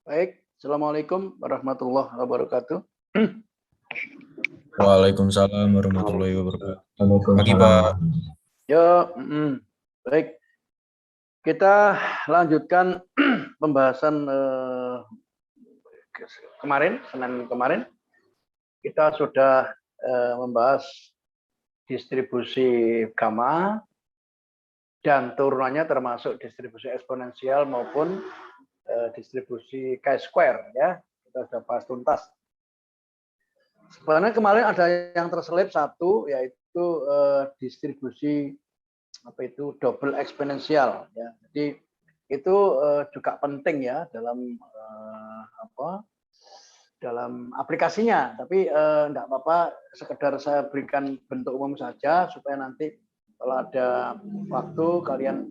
Baik, Assalamualaikum warahmatullahi wabarakatuh. Waalaikumsalam warahmatullahi wabarakatuh. Pagi, Waalaikumsalam. Pak. Ya, baik. Kita lanjutkan pembahasan kemarin, Senin kemarin. Kita sudah membahas distribusi gamma dan turunannya termasuk distribusi eksponensial maupun distribusi chi-square ya. Kita sudah bahas tuntas. Sebenarnya kemarin ada yang terselip satu, yaitu distribusi double eksponensial ya. Jadi itu juga penting ya dalam aplikasinya. Tapi enggak apa-apa, sekedar saya berikan bentuk umum saja supaya nanti kalau ada waktu kalian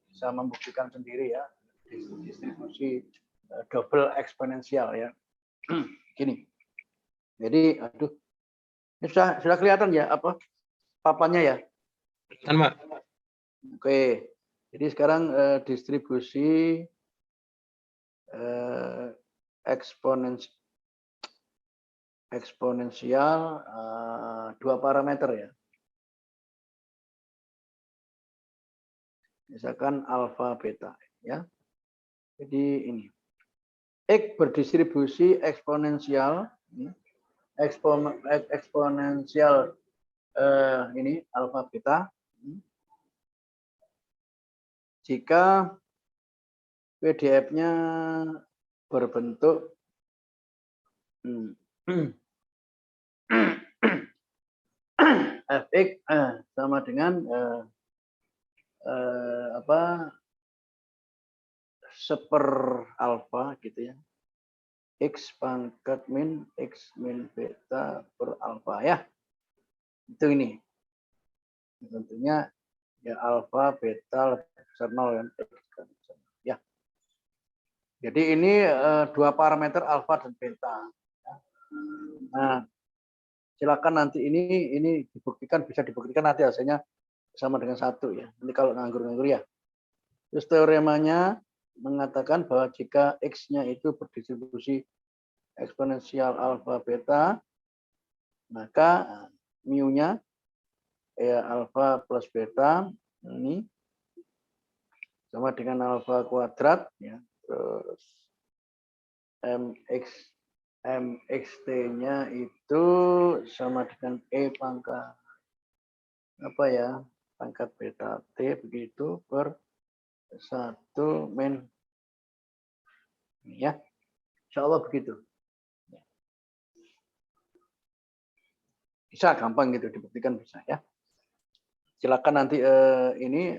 bisa membuktikan sendiri ya distribusi double eksponensial ya. Gini. Jadi, ini sudah kelihatan ya papannya ya? Kan, Pak? Oke. Jadi sekarang distribusi eksponensial dua parameter ya. Misalkan alfa beta ya. Jadi ini X berdistribusi eksponensial ini alfa beta jika PDF-nya berbentuk fx sama dengan seper alfa gitu ya, x pangkat min x min beta per alfa ya, itu ini tentunya ya alfa beta lebih besar 0 kan ya. Jadi ini dua parameter alfa dan beta. Nah, silakan nanti ini bisa dibuktikan nanti hasilnya sama dengan 1 ya. Nanti kalau nganggur-nganggur ya. Terus teoremanya mengatakan bahwa jika X-nya itu berdistribusi eksponensial alfa beta, maka mu-nya ya alfa plus beta ini sama dengan alfa kuadrat ya. Terus mxt-nya itu sama dengan E pangkat pangkat beta T begitu per 1 min ya. Insya Allah begitu. Bisa gampang gitu dibuktikan bisa ya. Silakan nanti ini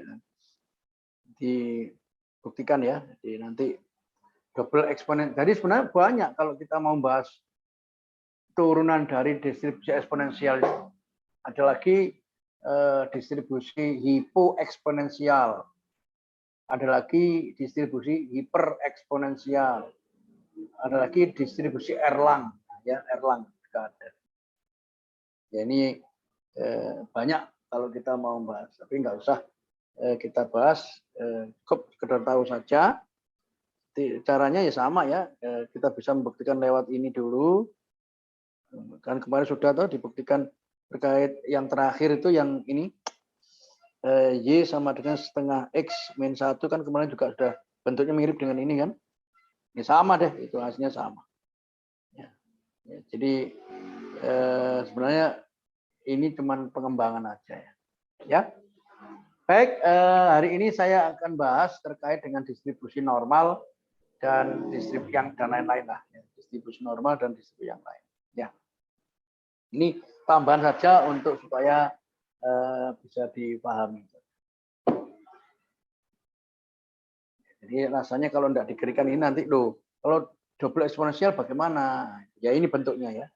dibuktikan ya. Jadi nanti double eksponen. Jadi sebenarnya banyak kalau kita mau bahas turunan dari distribusi eksponensial. Ada lagi distribusi hipoeksponensial. Ada lagi distribusi hipereksponensial. Ada lagi distribusi Erlang, ya Erlang juga ada. Ya ini banyak kalau kita mau bahas, tapi nggak usah kita bahas, cukup sekedar tahu saja. Caranya ya sama ya, kita bisa membuktikan lewat ini dulu. Kan kemarin sudah tahu dibuktikan terkait yang terakhir itu yang ini. Y sama dengan setengah X min 1 kan kemarin juga sudah bentuknya mirip dengan ini kan. Ya sama deh, itu hasilnya sama. Ya. Ya, jadi sebenarnya ini cuma pengembangan aja ya. Ya. Baik, hari ini saya akan bahas terkait dengan distribusi normal dan distribusi yang dan lain-lain lah. Ya. Distribusi normal dan distribusi yang lain. Ya. Ini tambahan saja untuk supaya bisa dipahami. Jadi rasanya kalau tidak diberikan ini nanti loh, kalau double eksponensial bagaimana? Ya ini bentuknya ya.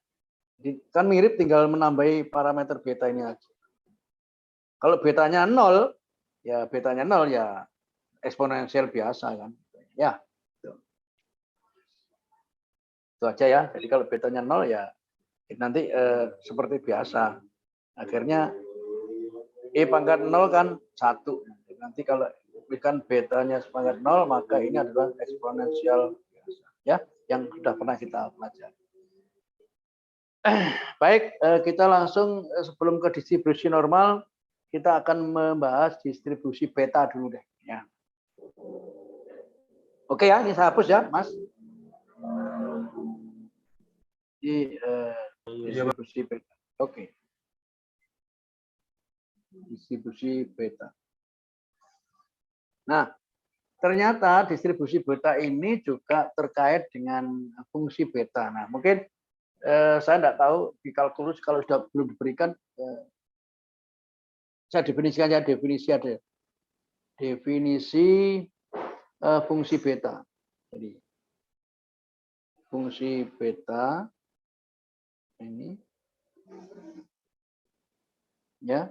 Jadi kan mirip, tinggal menambahi parameter beta ini aja. Kalau betanya 0, ya betanya 0 ya eksponensial biasa kan. Ya. Itu aja ya. Jadi kalau betanya 0 ya nanti seperti biasa. Akhirnya E pangkat 0 kan 1. Nanti kalau bukan betanya sepangkat 0, maka ini adalah eksponensial biasa. ya, yang sudah pernah kita pelajari. Baik, kita langsung sebelum ke distribusi normal, kita akan membahas distribusi beta dulu deh. Ya. Oke ya, ini saya hapus ya, Mas. Di distribusi beta. Oke. Distribusi beta. Nah, ternyata distribusi beta ini juga terkait dengan fungsi beta. Nah, mungkin saya tidak tahu di kalkulus kalau sudah belum diberikan, saya definisikan ya, definisi ada definisi fungsi beta. Jadi fungsi beta ini ya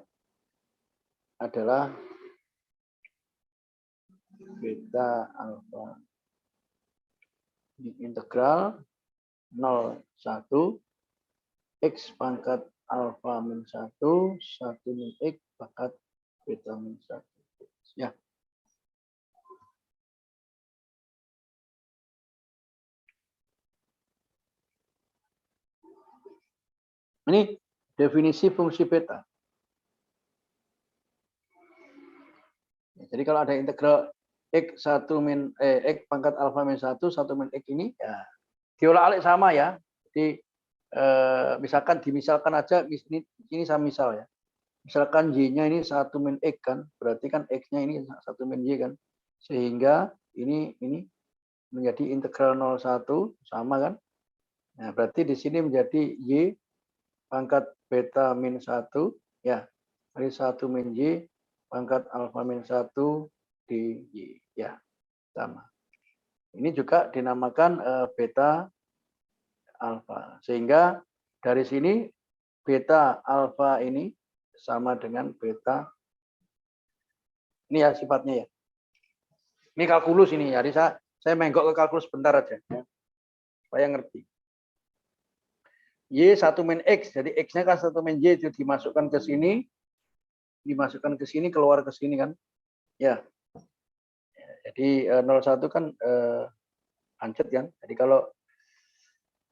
adalah beta alfa integral 0 1 x pangkat alfa min 1 1 min x pangkat beta min 1 ya. Ini definisi fungsi beta. Jadi kalau ada integral x1 min x pangkat alfa min 1 1 min x ini ya diolak-alik sama ya. Jadi misalkan dimisalkan aja ini saya misal ya. Misalkan y-nya ini 1 min x kan, berarti kan x-nya ini 1 min y kan. Sehingga ini menjadi integral 01 sama kan. Nah, berarti di sini menjadi y pangkat beta min 1 ya. Dari 1 min y pangkat alfa min 1 di y ya. Sama. Ini juga dinamakan beta alfa. Sehingga dari sini beta alfa ini sama dengan beta. Ini ya sifatnya ya. Ini kalkulus ini. Jadi saya menggok ke kalkulus sebentar aja ya. Supaya ngerti. Y 1 min X. Jadi X-nya kan 1 min Y itu dimasukkan ke sini. Dimasukkan ke sini, keluar ke sini kan. Ya. Jadi 01 kan hancur kan. Jadi kalau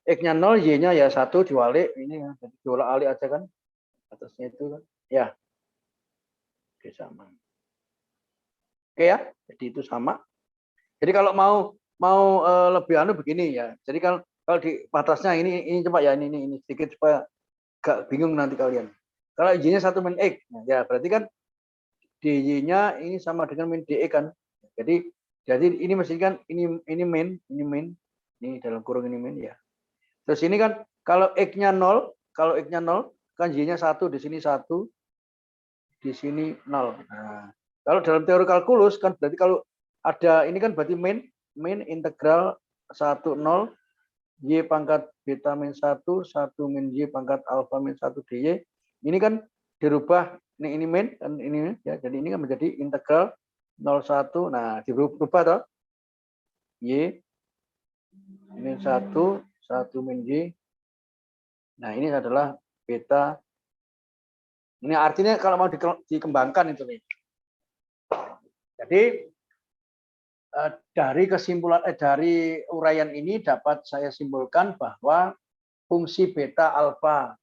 X-nya 0, Y-nya ya 1 diwalik. Ini ya. Jadi diolak-alik aja kan. Atasnya itu kan. Ya. Oke, sama. Oke ya. Jadi itu sama. Jadi kalau mau lebih anu begini ya. Jadi kalau di batasnya ini coba ya ini sedikit supaya gak bingung nanti kalian. Kalau Y-nya 1 min X, nah, ya berarti kan dy-nya ini sama dengan min dx kan. Jadi ini mesti kan ini min, ini dalam kurung ini min ya. Terus ini kan kalau X-nya 0, kan Y-nya 1, di sini 1, di sini 0. Nah, kalau dalam teori kalkulus kan berarti kalau ada ini kan berarti min integral 1 0 y pangkat beta min 1 min y pangkat alfa min 1 dy. Ini kan dirubah ini min kan ini ya. Jadi ini kan menjadi integral 01. Nah, dirubah toh. Y min 1 min y. Nah, ini adalah beta. Ini artinya kalau mau dikembangkan itu nih. Jadi dari kesimpulan dari uraian ini dapat saya simpulkan bahwa fungsi beta alfa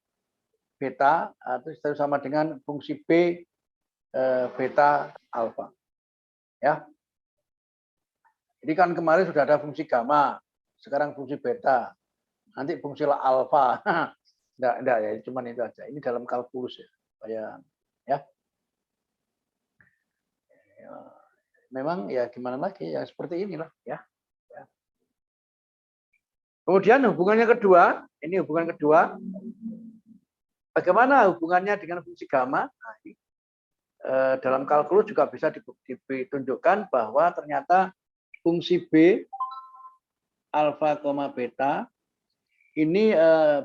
beta itu sama dengan fungsi b beta alfa. Ya. Jadi kan kemarin sudah ada fungsi gamma, sekarang fungsi beta. Nanti fungsi alfa. Enggak ya, cuman itu aja. Ini dalam kalkulus ya. Ya. Memang ya gimana lagi ya seperti inilah ya. Kemudian hubungannya kedua, ini hubungan kedua. Bagaimana hubungannya dengan fungsi gamma? Nah, dalam kalkulus juga bisa ditunjukkan bahwa ternyata fungsi b alfa, beta ini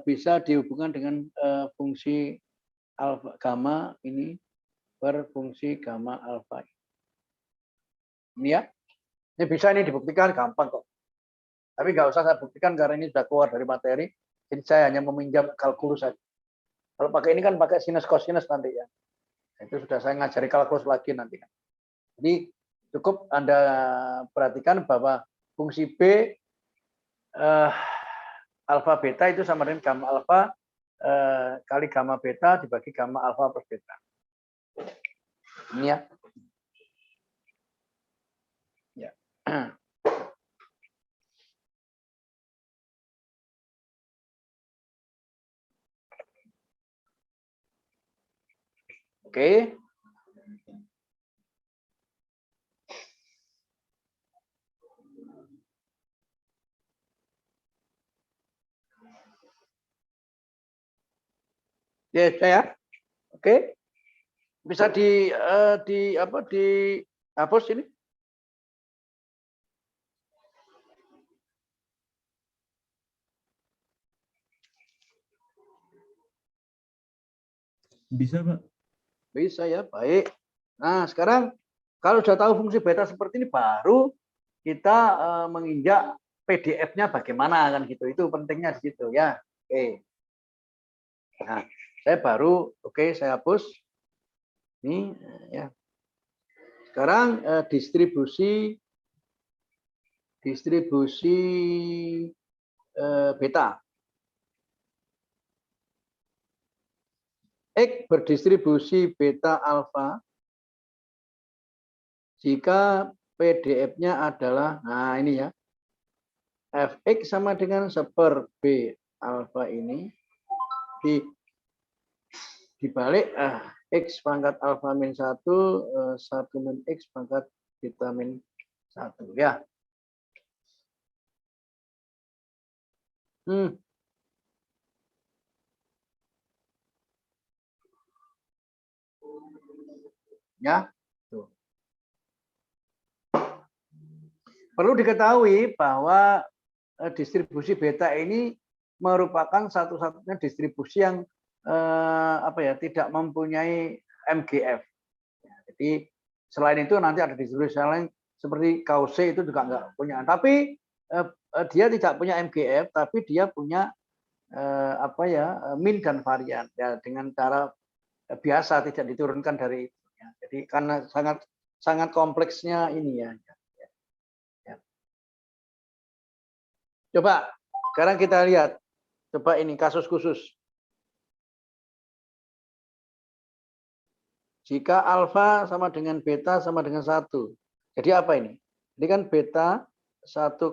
bisa dihubungkan dengan fungsi alfa gamma ini berfungsi gamma alfa. Ini ya, ini bisa ini dibuktikan gampang kok. Tapi nggak usah saya buktikan karena ini sudah keluar dari materi. Jadi saya hanya meminjam kalkulus saja. Kalau pakai ini kan pakai sinus cosinus nanti ya. Itu sudah saya ngajari kalkulus lagi nanti. Jadi cukup Anda perhatikan bahwa fungsi B alfa beta itu sama dengan gamma alfa kali gamma beta dibagi gamma alfa plus beta. Ini ya. Ya. Oke. Ya, saya. Oke. Bisa dihapus ini? Bisa, Pak. Bisa ya, baik. Nah, sekarang kalau sudah tahu fungsi beta seperti ini, baru kita menginjak PDF-nya bagaimana kan gitu. Itu pentingnya di situ ya. Oke. Nah, saya baru saya hapus. Ini ya. Sekarang distribusi beta. X berdistribusi beta alfa jika PDF-nya adalah, nah ini ya, Fx sama dengan 1/b alfa ini dibalik X pangkat alfa min 1, 1 min X pangkat beta min 1 ya. Ya, tuh. Perlu diketahui bahwa distribusi beta ini merupakan satu-satunya distribusi yang tidak mempunyai MGF. Jadi selain itu nanti ada distribusi lain seperti Cauchy itu juga enggak punya. Tapi dia tidak punya MGF, tapi dia punya min dan varian ya, dengan cara biasa tidak diturunkan dari itu. Ya. Jadi karena sangat kompleksnya ini ya. Coba sekarang kita lihat. Coba ini kasus khusus. Jika alfa sama dengan beta sama dengan 1. Jadi apa ini? Ini kan beta 1,1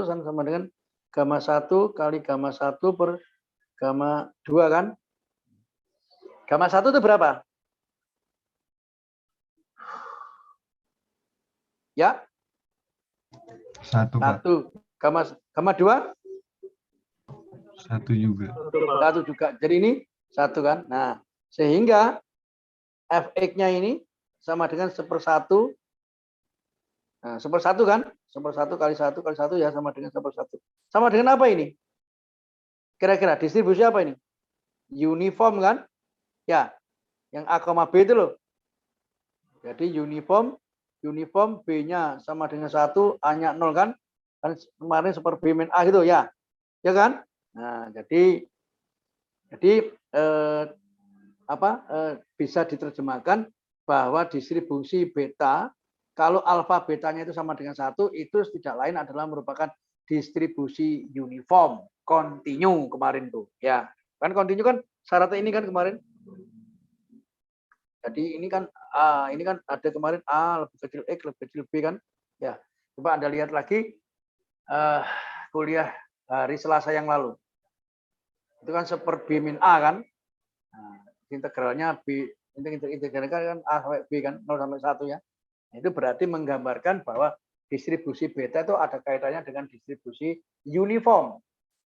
sama dengan gamma 1 kali gamma 1 per gamma 2 kan? Gamma 1 itu berapa? Ya? 1, Pak. 1. Gamma 2? 1 juga. 1 juga. Jadi ini 1 kan? Nah, sehingga Fx-nya ini sama dengan 1/1. Nah, 1/1 kan? 1/1 kali 1 kali 1 ya sama dengan 1/1. Sama dengan apa ini? Kira-kira distribusi apa ini? Uniform kan? Ya. Yang A, B itu loh. Jadi uniform B-nya sama dengan 1, A-nya 0 kan? Kan kemarin seperti B min A gitu ya. Ya kan? Nah, jadi bisa diterjemahkan bahwa distribusi beta kalau alfa betanya itu sama dengan 1 itu tidak lain adalah merupakan distribusi uniform kontinu kemarin tuh ya kan. Kontinu kan syaratnya ini kan kemarin. Jadi ini kan ada kemarin A lebih kecil X lebih kecil B kan ya. Coba Anda lihat lagi kuliah hari Selasa yang lalu itu kan seperti B min A kan. Nah, integralnya B, integralnya kan A sampai B kan, 0 sampai 1 ya. Itu berarti menggambarkan bahwa distribusi beta itu ada kaitannya dengan distribusi uniform,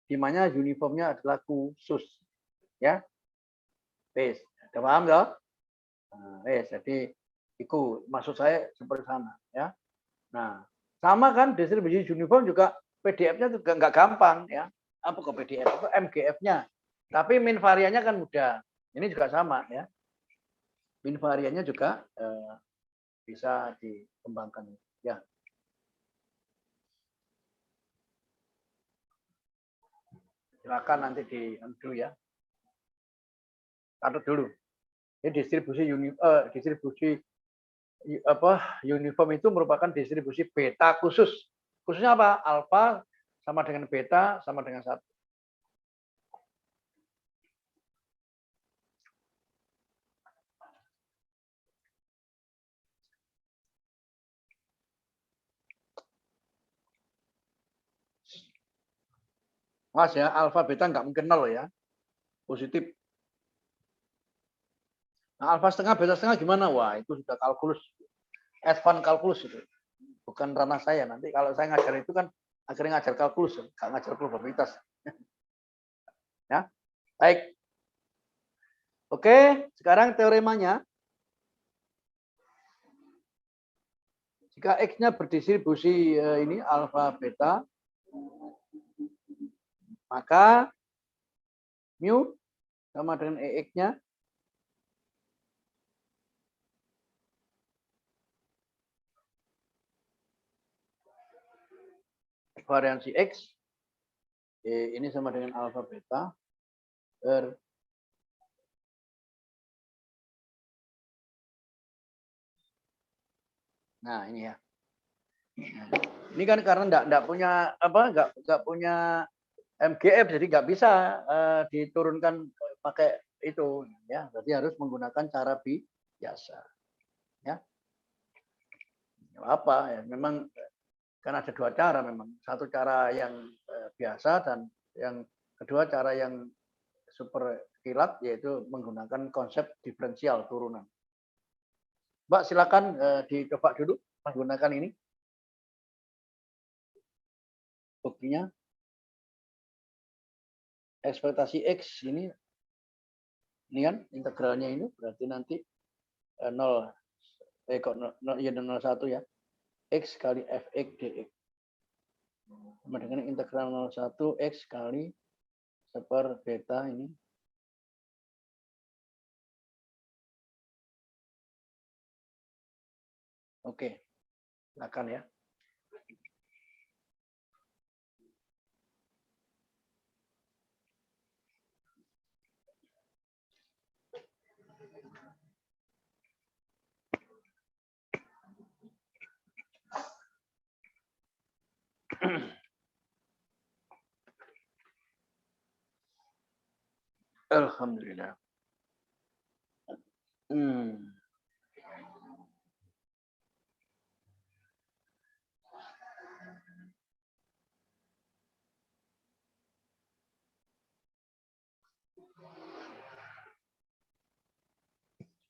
di mana uniformnya adalah khusus. Ya. Wes, ada paham toh? Nah, wes, jadi itu maksud saya seperti sana ya. Nah, sama kan distribusi uniform juga PDF-nya juga nggak gampang ya. Apa kok PDF itu MGF-nya. Tapi min variannya kan mudah. Ini juga sama ya. Min variannya juga bisa dikembangkan ya. Silakan nanti di undo ya. Catat dulu. Ini distribusi uniform itu merupakan distribusi beta khusus. Khususnya apa? Alfa sama dengan beta sama dengan 1. Mas ya, alfa beta nggak mungkin 0 ya. Positif. Nah, alfa setengah beta setengah gimana? Wah, itu sudah kalkulus. Advance kalkulus itu. Bukan ranah saya. Nanti kalau saya ngajar itu kan akhirnya ngajar kalkulus, nggak ngajar probabilitas. Ya, baik. Oke, sekarang teoremanya. Jika X-nya berdistribusi ini alfa beta, maka mu sama dengan EX-nya variansi X ini sama dengan alfa beta per nah ini ya. Ini kan karena enggak punya enggak punya MGF jadi nggak bisa diturunkan pakai itu ya. Berarti harus menggunakan cara biasa. Ya. Apa ya? Memang kan ada 2 cara memang. Satu cara yang biasa dan yang kedua cara yang super kilat yaitu menggunakan konsep diferensial turunan. Mbak silakan dicoba dulu menggunakan ini. Buktinya ekspektasi X ini kan integralnya ini berarti nanti 0 kok 0 ya 01 ya. X kali fx dx. Sama dengan integral 01 X kali seper beta ini. Oke, silakan ya. Alhamdulillah.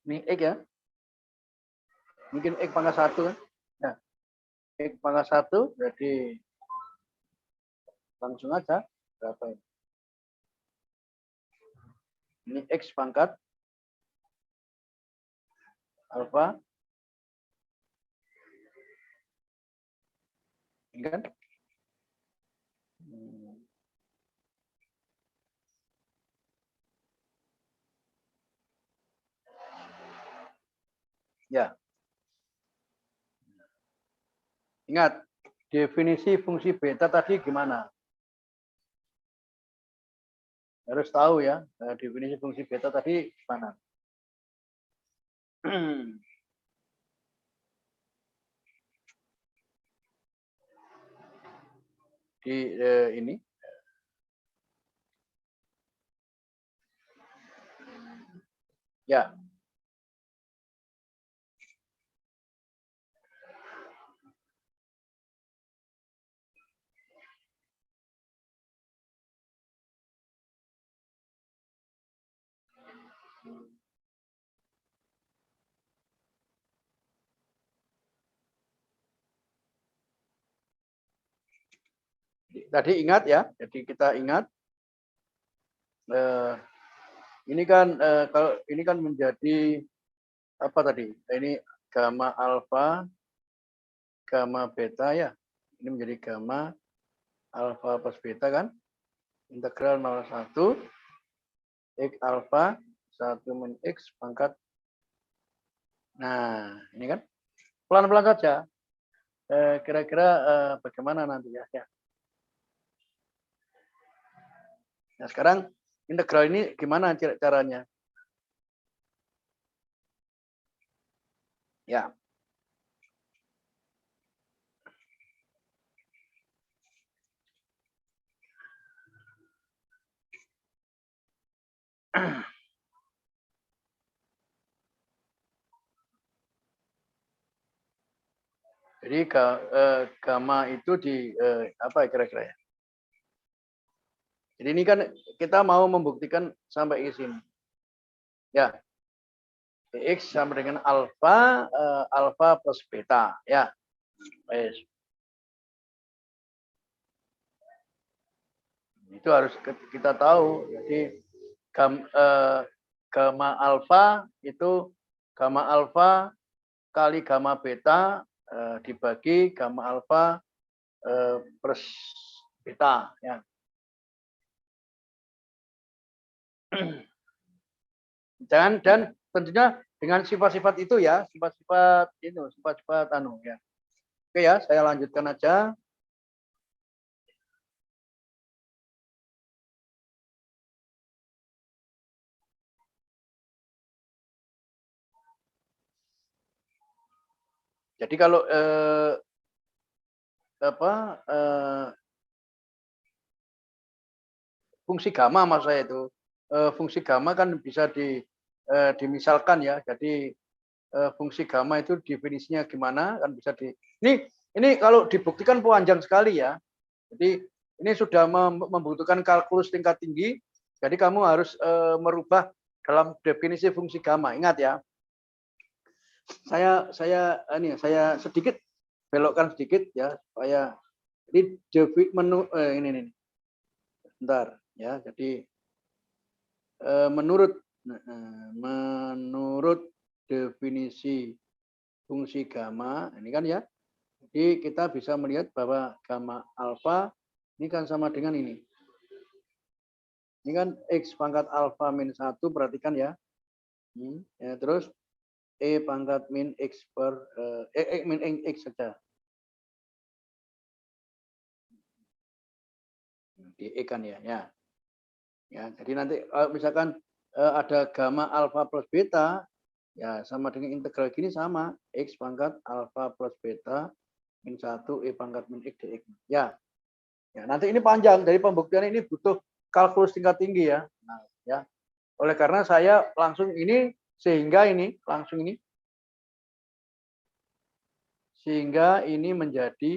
Ini X ya. Mungkin X pangkat 1 kan. Ya. X pangkat 1 berarti langsung aja berapa ini? Ini X pangkat alfa. Ini kan? Ya. Ingat, definisi fungsi beta tadi gimana? Harus tahu ya, definisi fungsi beta tadi gimana? Di ini. Ya. Tadi ingat ya, jadi kita ingat ini kan kalau ini kan menjadi apa tadi? Ini gamma alfa, gamma beta ya. Ini menjadi gamma alfa plus beta kan? Integral 01 x alfa 1 min x pangkat. Nah, ini kan pelan-pelan saja. Kira-kira bagaimana nanti ya? Nah, sekarang integral ini gimana caranya? Ya. Jadi gamma itu di apa kira-kira ya? Jadi ini kan kita mau membuktikan sampai ke sini. Ya. X sama dengan alfa, alfa plus beta. Ya. Wes. Itu harus kita tahu. Jadi gamma alfa itu gamma alfa kali gamma beta dibagi gamma alfa plus beta. Ya. Dan tentunya dengan sifat-sifat itu ya, sifat-sifat itu, sifat-sifat anu ya. Oke ya, saya lanjutkan aja. Jadi kalau fungsi gamma maksud saya itu fungsi gamma kan bisa dimisalkan ya. Jadi fungsi gamma itu definisinya gimana kan bisa ini kalau dibuktikan panjang sekali ya. Jadi ini sudah membutuhkan kalkulus tingkat tinggi. Jadi kamu harus merubah dalam definisi fungsi gamma. Ingat ya. Saya sedikit belokkan sedikit ya supaya ini menu ini bentar ya. Jadi menurut definisi fungsi gamma ini kan ya. Jadi kita bisa melihat bahwa gamma alfa ini kan sama dengan ini. Ini kan X pangkat alfa min 1, perhatikan ya. Ya terus E pangkat min X per min X saja. Di E kan ya. Ya, jadi nanti misalkan ada gamma alfa plus beta, ya sama dengan integral gini sama. X pangkat alfa plus beta min 1 E pangkat min X dx. Ya, nanti ini panjang. Dari pembuktian ini butuh kalkulus tingkat tinggi ya. Nah, ya. Oleh karena saya langsung ini sehingga ini menjadi,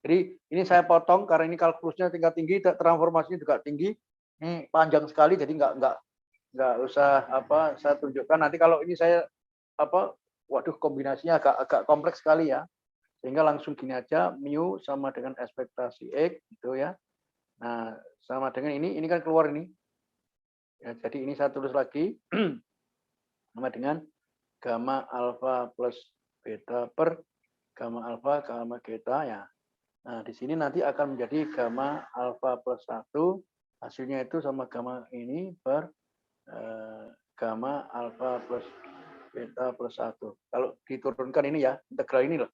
jadi ini saya potong karena ini kalkulusnya tingkat tinggi, transformasinya juga tinggi. Ini panjang sekali, jadi nggak usah saya tunjukkan. Nanti kalau ini saya waduh kombinasinya agak kompleks sekali ya. Sehingga langsung gini aja, mu sama dengan ekspektasi X gitu ya. Nah, sama dengan ini kan keluar ini. Ya, jadi ini saya tulis lagi sama dengan gamma alfa plus beta per gamma alfa gamma beta ya. Nah, di sini nanti akan menjadi gamma alfa plus 1, hasilnya itu sama gamma ini per gamma alfa plus beta plus 1. Kalau diturunkan ini ya, integral ini loh.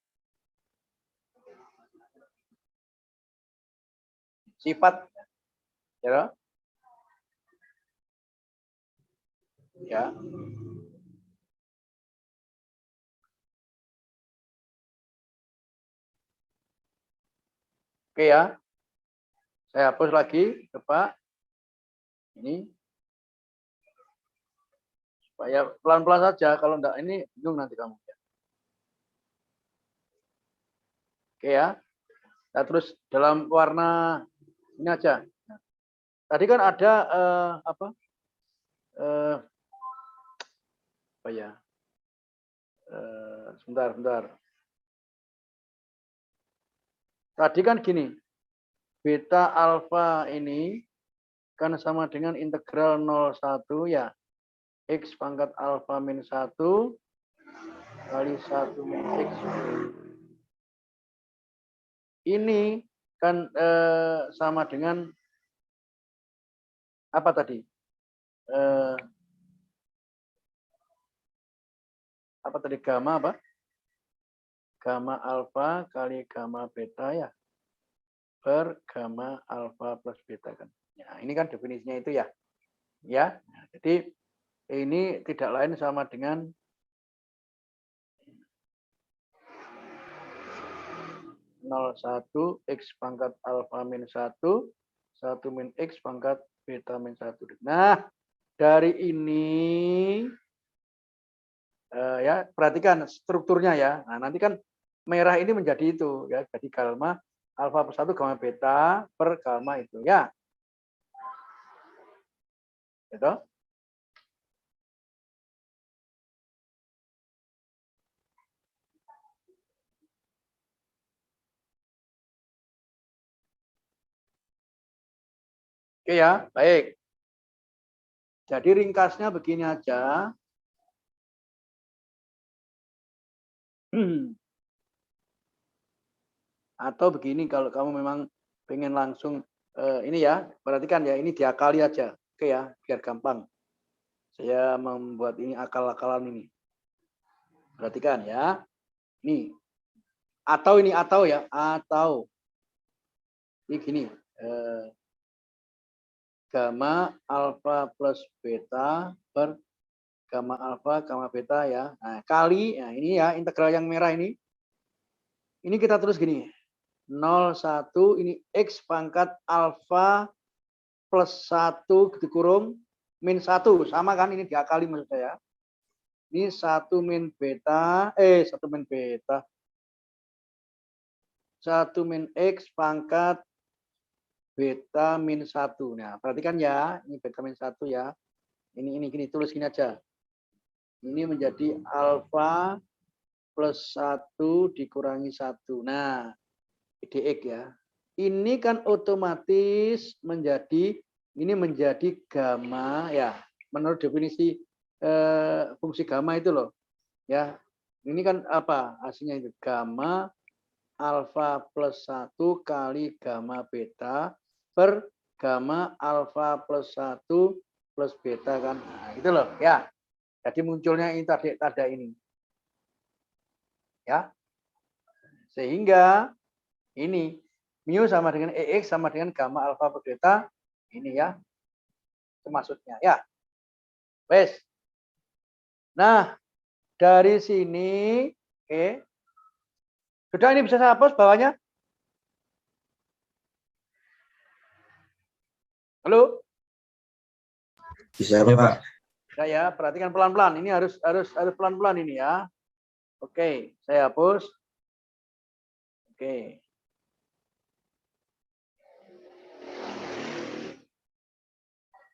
Sifat ya. Ya. Oke ya. Saya hapus lagi, coba. Ini. Supaya pelan-pelan saja, kalau enggak ini bingung nanti kamu. Oke ya. Nah, terus dalam warna ini aja. Tadi kan ada sebentar. Tadi kan gini, beta alfa ini kan sama dengan integral 01 ya. X pangkat alfa min 1 kali 1 min X. Ini kan sama dengan apa tadi? Apa tadi gamma apa? Gamma alfa kali gamma beta ya. Per gamma alfa plus beta kan. Ya, ini kan definisinya itu ya. Ya. Nah, jadi ini tidak lain sama dengan (01) X pangkat alfa min 1 min X pangkat beta min 1. Nah, dari ini ya perhatikan strukturnya ya. Nah, nanti kan merah ini menjadi itu ya. Jadi gamma alfa plus 1 gamma beta per gamma itu ya. Gitu. Oke ya, baik. Jadi ringkasnya begini aja. Atau begini kalau kamu memang pengen langsung ini ya, perhatikan ya, ini diakali aja. Oke ya, biar gampang. Saya membuat ini akal-akalan ini. Perhatikan ya. Nih. Atau ya, atau ini gini. Gamma alfa plus beta per gamma alfa gamma beta ya. Nah, kali nah ini ya integral yang merah ini. Ini kita terus gini. 0 1 ini x pangkat alfa plus 1 dikurung min 1 sama kan ini diakali maksud saya. Ini 1 min beta 1 min beta 1 min x pangkat beta min 1. Nah, perhatikan ya, ini beta min 1 ya. Ini gini, tulis gini aja. Ini menjadi alfa plus 1 dikurangi 1. Nah, dx ya. Ini kan otomatis menjadi, ini menjadi gamma ya. Menurut definisi fungsi gamma itu loh. Ya, ini kan apa hasilnya itu? Gamma alfa plus 1 kali gamma beta per gamma alfa plus 1 plus beta kan. Nah, itu loh ya. Jadi munculnya ini tadi ada ini. Ya. Sehingga ini mu sama dengan EX sama dengan gamma alfa per beta ini ya. Itu maksudnya ya. Wes. Nah, dari sini oke. Sudah ini bisa saya hapus bawahnya? Halo? Bisa Pak. Bisa ya, perhatikan pelan-pelan. Ini harus pelan-pelan ini ya. Oke, saya hapus. Oke.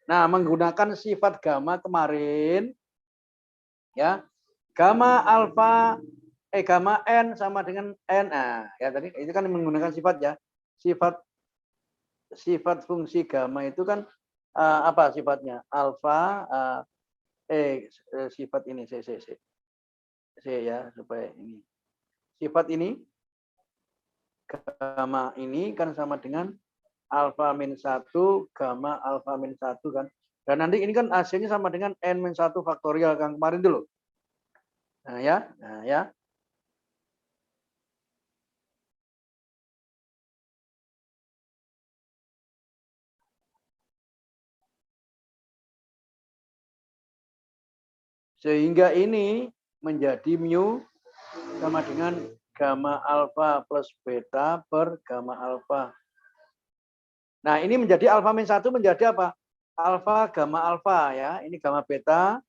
Nah, menggunakan sifat gamma kemarin ya. Gamma alfa gamma n sama dengan n. Nah, ya tadi itu kan menggunakan sifat ya. Sifat fungsi gamma itu kan apa sifatnya? Alfa sifat ini C ya supaya ini. Sifat ini gamma ini kan sama dengan alfa min 1 gamma alfa min 1 kan. Dan nanti ini kan hasilnya sama dengan n min 1 faktorial yang kemarin dulu. Nah ya. Sehingga ini menjadi mu sama dengan gamma alfa plus beta per gamma alfa. Nah, ini menjadi alfa min 1 menjadi apa? Alfa gamma alfa ya. Ini gamma beta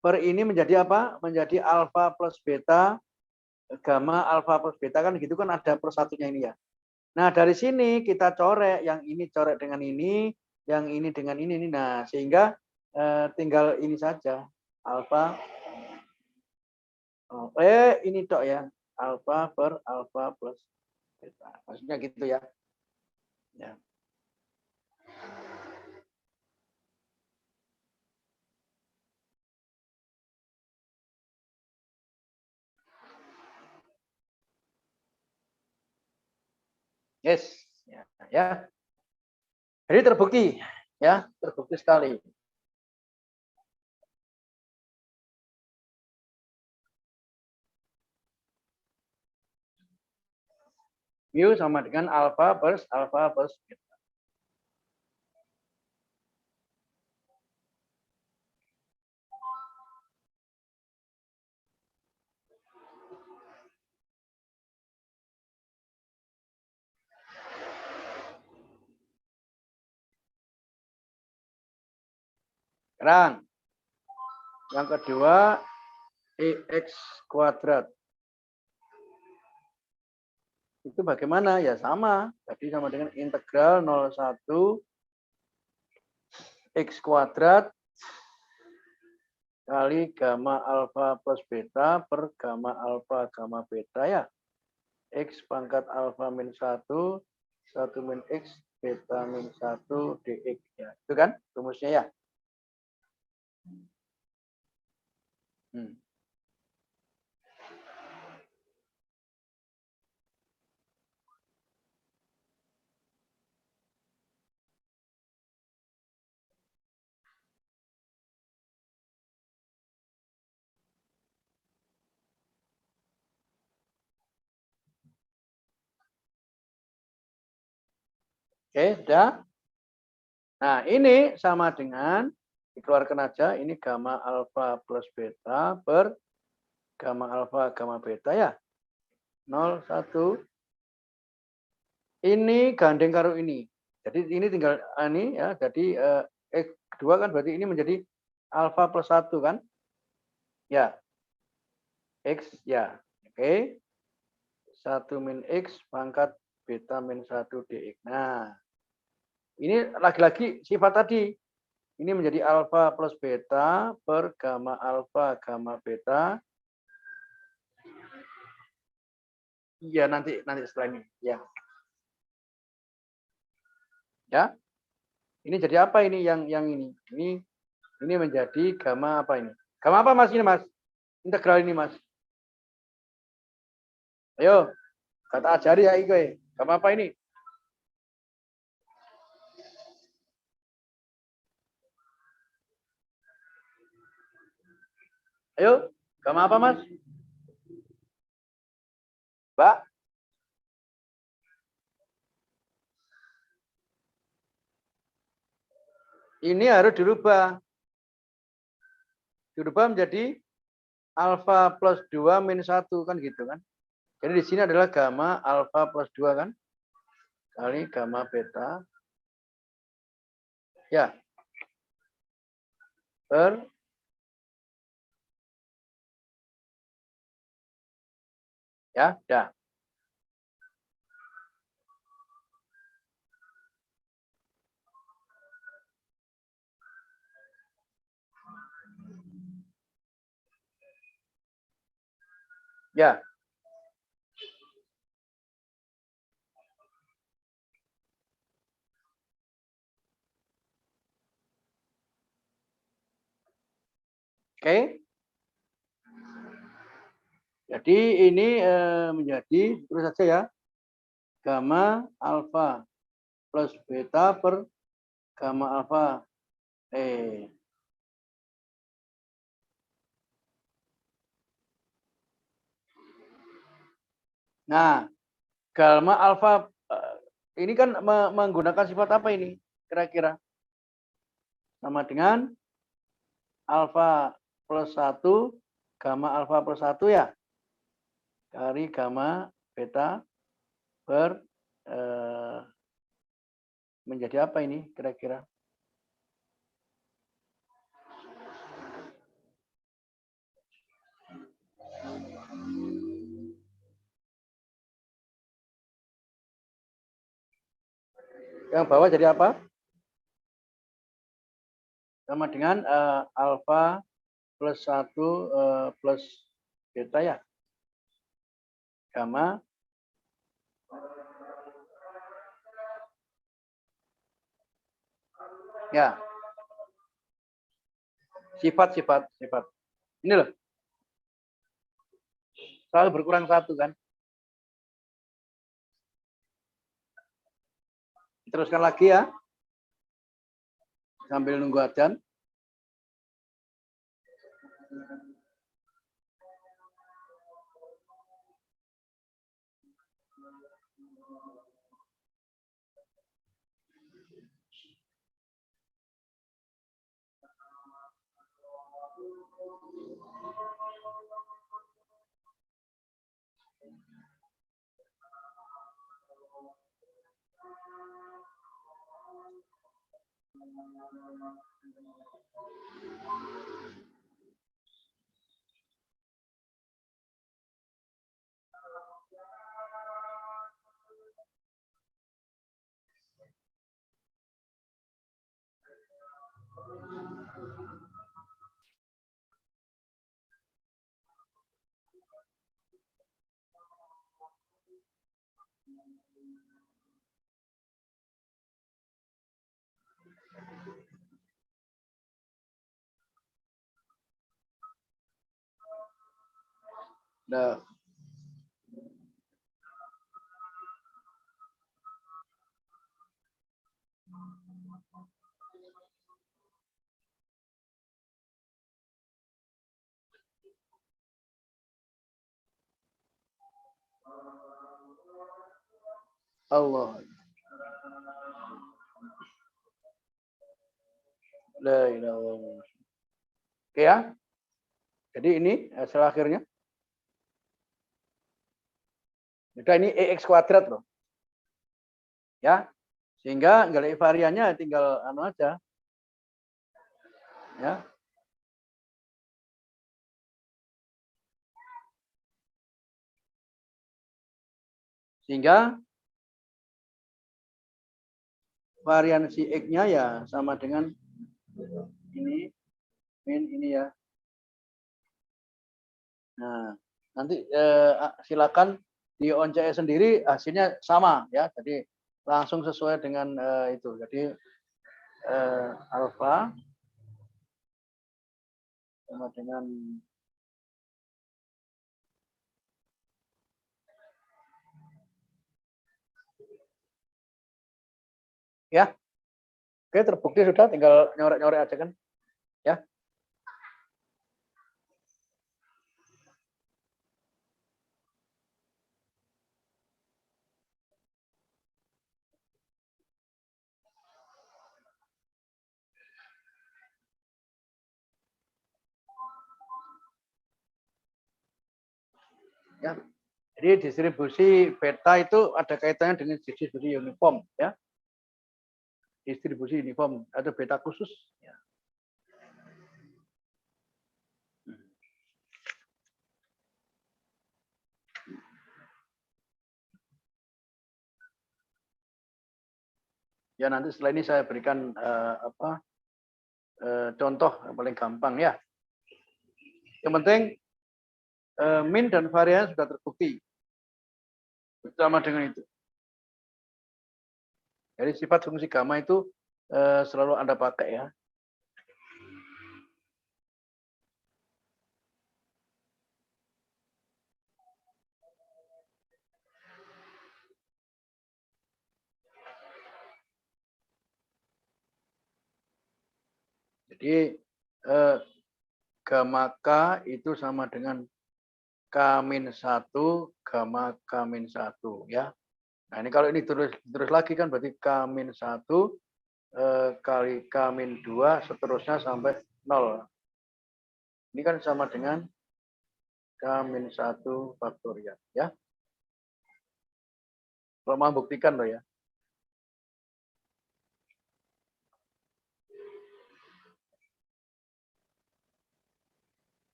per ini menjadi apa? Menjadi alfa plus beta gamma alfa plus beta kan gitu kan ada per satunya ini ya. Nah, dari sini kita corek yang ini corek dengan ini, yang ini dengan ini. Nah, sehingga tinggal ini saja alfa ini tok ya. Alfa per alfa plus beta. Maksudnya gitu ya. Ya. Yes, ya. Jadi terbukti, ya, terbukti sekali. Mu sama dengan alfa plus beta. Sekarang yang kedua EX kuadrat. Itu bagaimana? Ya sama. Jadi sama dengan integral 01 X kuadrat kali gamma alfa plus beta per gamma alfa gamma beta ya. X pangkat alfa min 1, 1 min X, beta min 1 dx. Ya, itu kan rumusnya ya. Oke, sudah. Nah, ini sama dengan dikeluarkan aja ini gamma alfa plus beta per gamma alfa gamma beta ya. 0, 1. Ini gandeng karo ini. Jadi ini tinggal ini ya. Jadi X2 kan berarti ini menjadi alfa plus 1 kan? Ya. X ya. Oke. 1 min X pangkat beta min 1 dx. Nah, ini lagi-lagi sifat tadi. Ini menjadi alfa plus beta per gamma alfa gamma beta. Iya, nanti setelah ini. Ya. Ya. Ini jadi apa ini yang ini? Ini menjadi gamma apa ini? Gamma apa Mas ini Mas? Integral ini Mas. Ayo, kata ajari ya Iko. Gamma apa ini? Ayo, gamma apa Mas? Mbak? Ini harus dirubah. Dirubah menjadi alfa plus 2 min 1 kan gitu kan. Jadi di sini adalah gamma alfa plus 2 kan. Kali gamma beta. Ya. Per ya, dah. Ya. Oke. Jadi ini menjadi terus saja ya. Gamma alfa plus beta per gamma alfa. Nah, gamma alfa ini kan menggunakan sifat apa ini? Kira-kira sama dengan alfa plus 1, gamma alfa plus 1 ya. Kali gamma beta per menjadi apa ini kira-kira? Yang bawah jadi apa? Sama dengan alfa plus 1 plus beta ya. Gamma ya. Sifat. Ini loh. Selalu berkurang 1 kan. Teruskan lagi ya. Sambil nunggu adzan. Nah, Allah. La ilaha illallah. Oke ya. Jadi ini hasil akhirnya. Udah ini EX kuadrat loh. Ya. Sehingga nggak variannya tinggal anu aja. Ya. Sehingga varian si X-nya ya sama dengan ini, min ini ya. Nah, nanti silakan di ONCE sendiri hasilnya sama ya. Jadi langsung sesuai dengan itu. Jadi alfa sama dengan ya. Oke, terbukti sudah, tinggal nyorek-nyorek aja kan. Ya. Ya. Jadi distribusi beta itu ada kaitannya dengan distribusi uniform ya. Distribusi uniform ada beta khusus ya. Ya nanti setelah ini saya berikan contoh yang paling gampang ya. Yang penting min dan varian sudah terbukti bersama dengan itu. Jadi sifat fungsi gamma itu selalu Anda pakai ya. Jadi gamma K itu sama dengan K-1 gamma K-1 ya. Nah, ini kalau ini terus lagi kan berarti K-1 kali K-2 seterusnya sampai 0. Ini kan sama dengan K-1 faktorial ya. Kalau mau buktikan loh ya.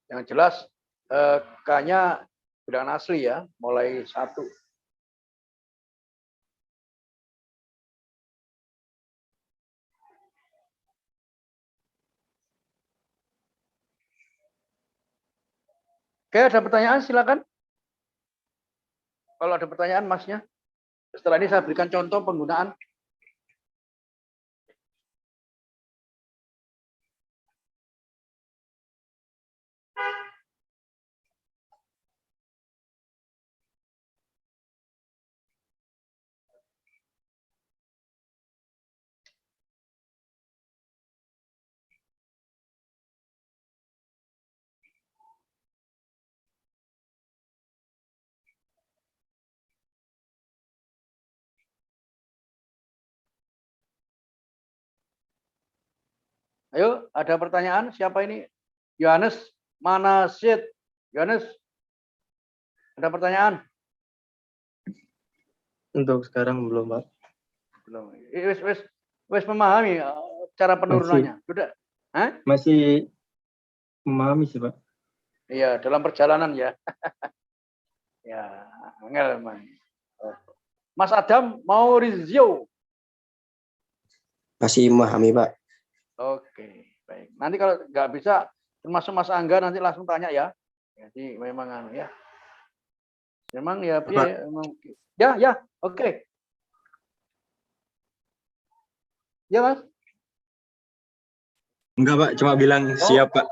Yang jelas K-nya bilangan asli ya, mulai 1. Oke, ada pertanyaan silakan. Kalau ada pertanyaan masnya. Setelah ini saya berikan contoh penggunaan. Ayo, ada pertanyaan? Siapa ini? Yohanes, mana Sid? Yohanes, ada pertanyaan? Untuk sekarang belum, Pak. Belum. Wes memahami cara penurunannya. Sudah? Hah? Masih memahami sih, Pak. Iya, dalam perjalanan ya. Ya, angel man. Mas Adam mau review. Masih memahami, Pak. Oke, baik. Nanti kalau nggak bisa, termasuk Mas Angga nanti langsung tanya ya. Jadi memang ya. Memang ya, memang. Ya, oke. Ya, Mas. Enggak, Pak. Cuma bilang siap, Pak.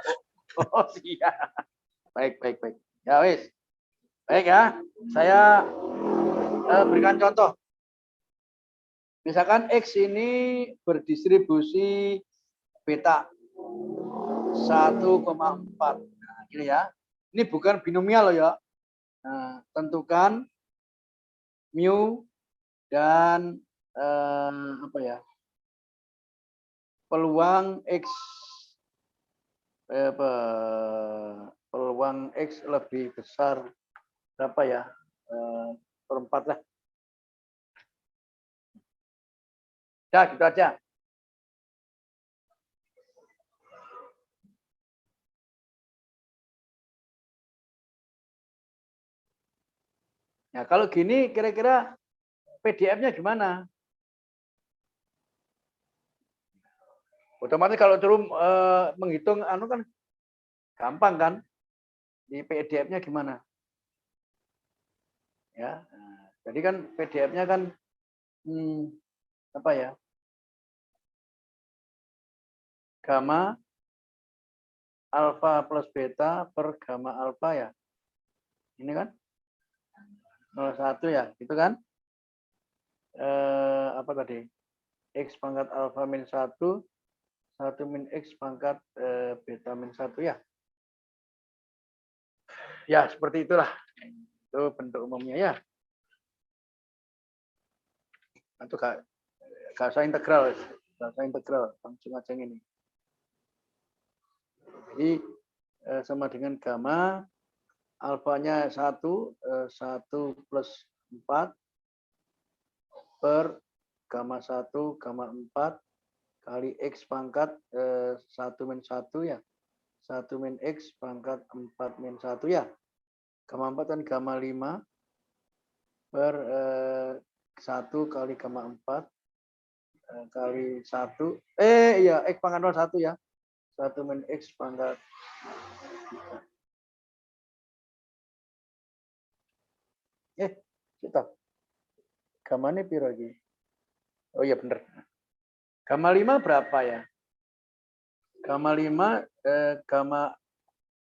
Oh, siap. Baik, baik, baik. Ya, wis. Baik ya. Saya berikan contoh. Misalkan X ini berdistribusi beta 1,4. Nah, ini ya. Ini bukan binomial loh ya. Nah, tentukan mu dan apa ya? Peluang X peluang X lebih besar berapa ya? Perempat lah. Ya, gitu aja. Nah, kalau gini kira-kira PDF-nya gimana? Otomatis kalau suruh menghitung anu kan gampang kan? Di PDF-nya gimana? Ya. Nah, jadi kan PDF-nya kan apa ya? Gamma alfa plus beta per gamma alfa ya. Ini kan 01 ya, gitu kan? Apa tadi? X pangkat alfa min 1, 1 min X pangkat beta min 1 ya. Ya, seperti itulah. Itu bentuk umumnya ya. Itu gak usah integral. Gak usah integral, langsung aja ini. Jadi sama dengan gamma, alfanya 1 plus 4 per gamma 1, gamma 4 kali X pangkat 1 min 1 ya. 1 min X pangkat 4 min 1 ya. Gamma 4 kan gamma 5 per 1 kali gamma 4 kali 1. Iya, X pangkat 01 ya. 1 min X pangkat 3. Kita. Gamma ini piro lagi? Oh iya bener. Gamma 5 berapa ya? Gamma 5, gamma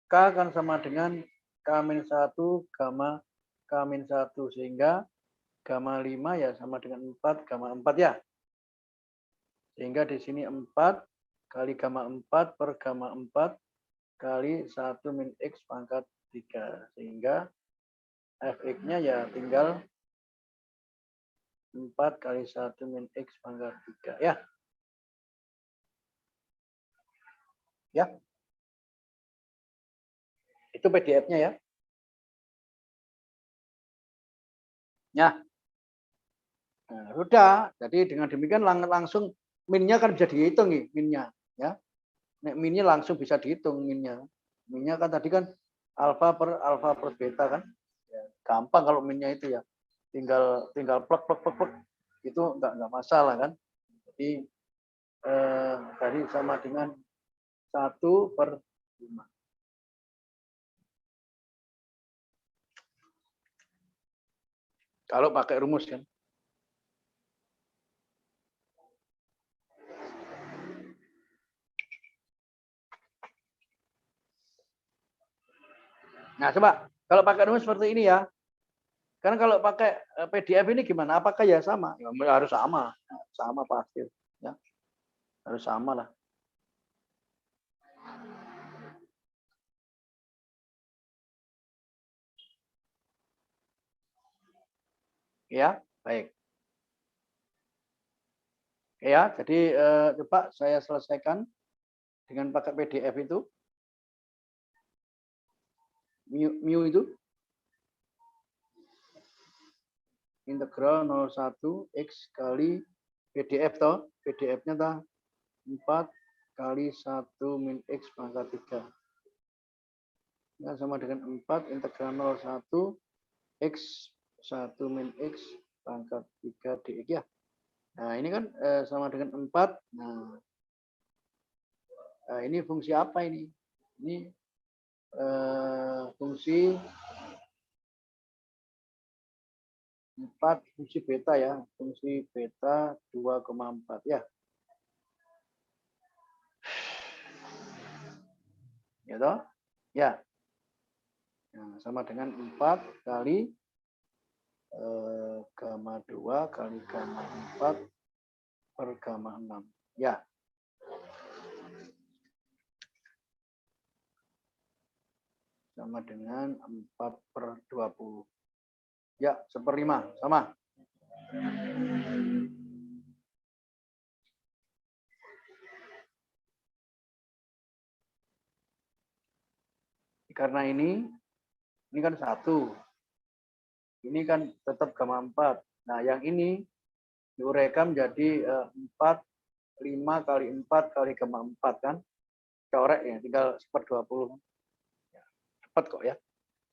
K kan sama dengan K-1, gamma K-1. Sehingga gamma 5 ya sama dengan 4, gamma 4 ya. Sehingga di sini 4 kali gamma 4 per gamma 4 kali 1 min X pangkat 3. Sehingga Fx-nya ya tinggal 4 kali 1 min X pangkat 3 ya. Ya. Itu PDF-nya ya. Ya. Nah, sudah. Jadi dengan demikian langsung min-nya kan bisa dihitung nih, min-nya ya. Nek min-nya langsung bisa dihitung min-nya. Min-nya kan tadi kan alfa per beta kan. Ya, gampang kalau min-nya itu ya. Tinggal plek. Itu enggak masalah kan. Jadi tadi sama dengan 1 per 5. Kalau pakai rumus kan. Nah, coba kalau pakai rumus seperti ini ya. Karena kalau pakai PDF ini gimana? Apakah ya sama? Ya, harus sama. Sama pasti. Ya. Harus sama lah. Ya, baik. Ya, jadi coba saya selesaikan dengan pakai PDF itu. Mu itu integral 01 X kali PDF toh. PDF-nya toh 4 kali 1 min X pangkat 3. Ya, sama dengan 4 integral 01 X 1 min X pangkat 3 dx ya. Nah, ini kan sama dengan 4. Nah, ini fungsi apa ini? Ini fungsi 4, fungsi beta ya. Fungsi beta 2,4 ya. Ya toh? Ya. Nah, sama dengan 4 kali gamma 2 kali gamma 4 per gamma 6. Ya. Sama dengan 4/20. Ya, 1/5. Sama. Karena ini kan 1. Ini kan tetap gamma 4. Nah, yang ini diuraikan menjadi 4, 5 kali 4 kali gamma 4 kan. Corek ya, tinggal 1/20. Ya, cepat kok ya.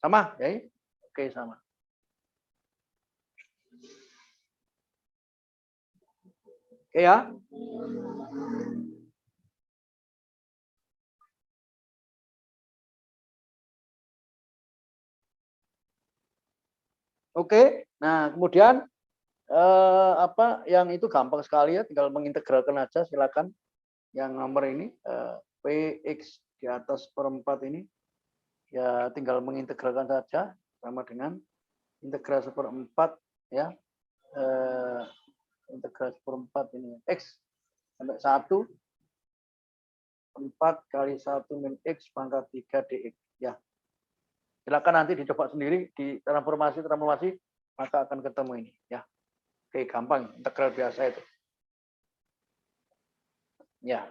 Sama ya? Oke, sama. Oke ya. Oke. Nah, kemudian apa yang itu gampang sekali ya, tinggal mengintegralkan aja, silakan. Yang nomor ini Px di atas per 4 ini ya tinggal mengintegralkan saja sama dengan integral 1/4 ya. Integral 1/4 ini x sampai 1 4 kali 1 min x pangkat 3 dx ya. Silakan nanti dicoba sendiri di transformasi maka akan ketemu ini ya. Oke, gampang, integral biasa itu. Ya.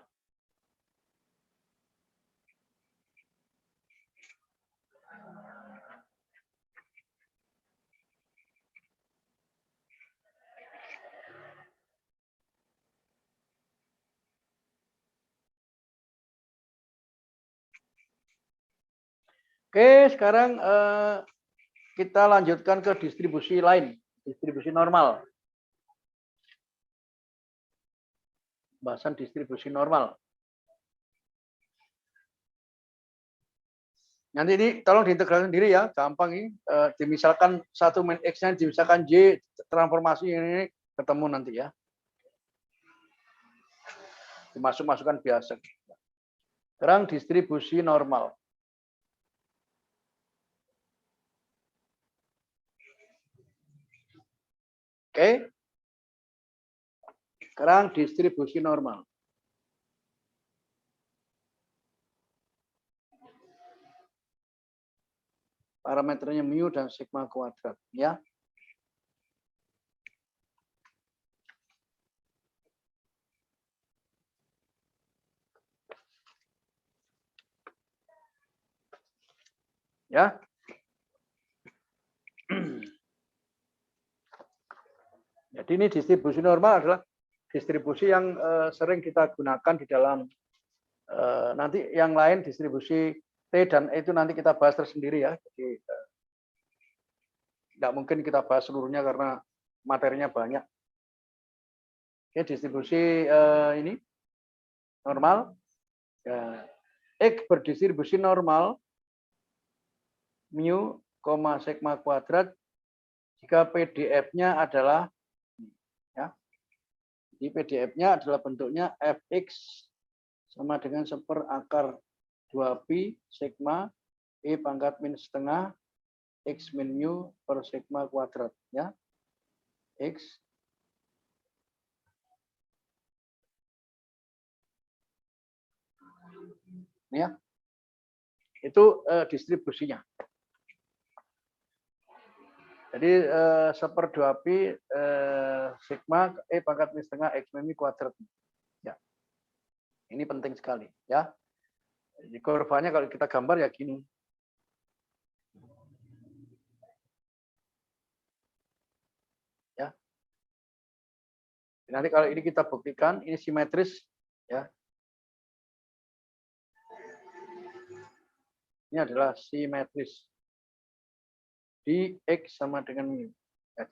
Oke, sekarang kita lanjutkan ke distribusi lain, distribusi normal. Bahasan distribusi normal. Nanti ini tolong diintegralkan sendiri ya, gampang ini. Dimisalkan 1 min x-nya, dimisalkan y, transformasi ini ketemu nanti ya. Dimasukkan biasa. Sekarang distribusi normal. Oke. Sekarang distribusi normal. Parameternya mu dan sigma kuadrat ya. Ya. Jadi ini distribusi normal adalah distribusi yang sering kita gunakan di dalam nanti yang lain distribusi T dan E itu nanti kita bahas tersendiri ya. Jadi tidak mungkin kita bahas seluruhnya karena materinya banyak. Oke, distribusi ini normal. Ya. X berdistribusi normal mu, sigma kuadrat jika PDF-nya adalah ya. Jadi PDF-nya adalah bentuknya fx sama dengan 1/2 sigma e pangkat min setengah x min mu per sigma kuadrat ya. X ya. Itu distribusinya. Jadi 1/2 sigma e pangkat min setengah x min mu kuadrat. Ya. Ini penting sekali ya. Jadi kurvanya kalau kita gambar ya gini. Ya. Nanti kalau ini kita buktikan ini simetris ya. Ini adalah simetris. Di X sama dengan mu. Ya,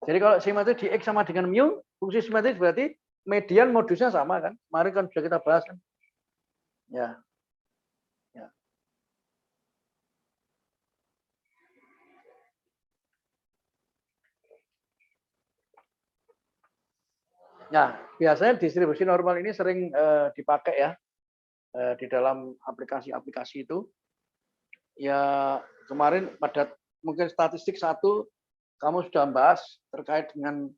jadi kalau simetris di X sama dengan mu, fungsi simetris berarti median modusnya sama kan? Kemarin kan sudah kita bahas kan? Ya. Ya. Nah, biasanya distribusi normal ini sering dipakai ya di dalam aplikasi-aplikasi itu. Ya Kemarin pada mungkin statistik 1 kamu sudah bahas terkait dengan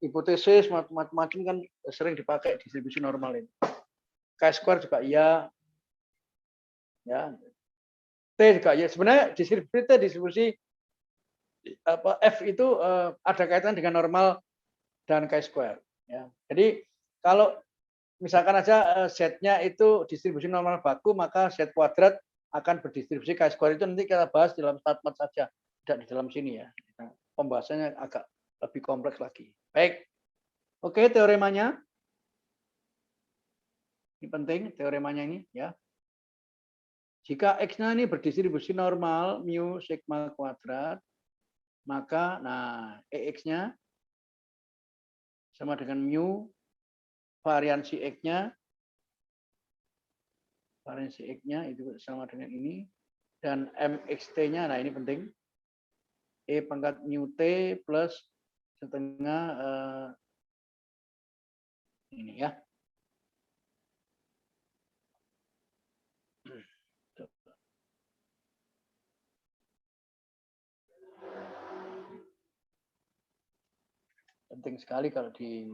hipotesis macam-macam kan sering dipakai distribusi normal ini. Chi-square juga iya. Ya. T juga ya. Sebenarnya distribusi F itu ada kaitan dengan normal dan chi-square. Ya. Jadi kalau misalkan aja Z-nya itu distribusi normal baku, maka Z kuadrat akan berdistribusi chi-square. Itu nanti kita bahas dalam statement saja, tidak di dalam sini ya. Nah, pembahasannya agak lebih kompleks lagi. Baik. Oke, teoremanya. Ini penting teoremanya ini ya. Jika X-nya ini berdistribusi normal mu sigma kuadrat, maka EX-nya sama dengan mu variansi X-nya itu sama dengan ini, dan MXT-nya, nah ini penting, E pangkat mu T plus setengah ini ya. Penting sekali kalau di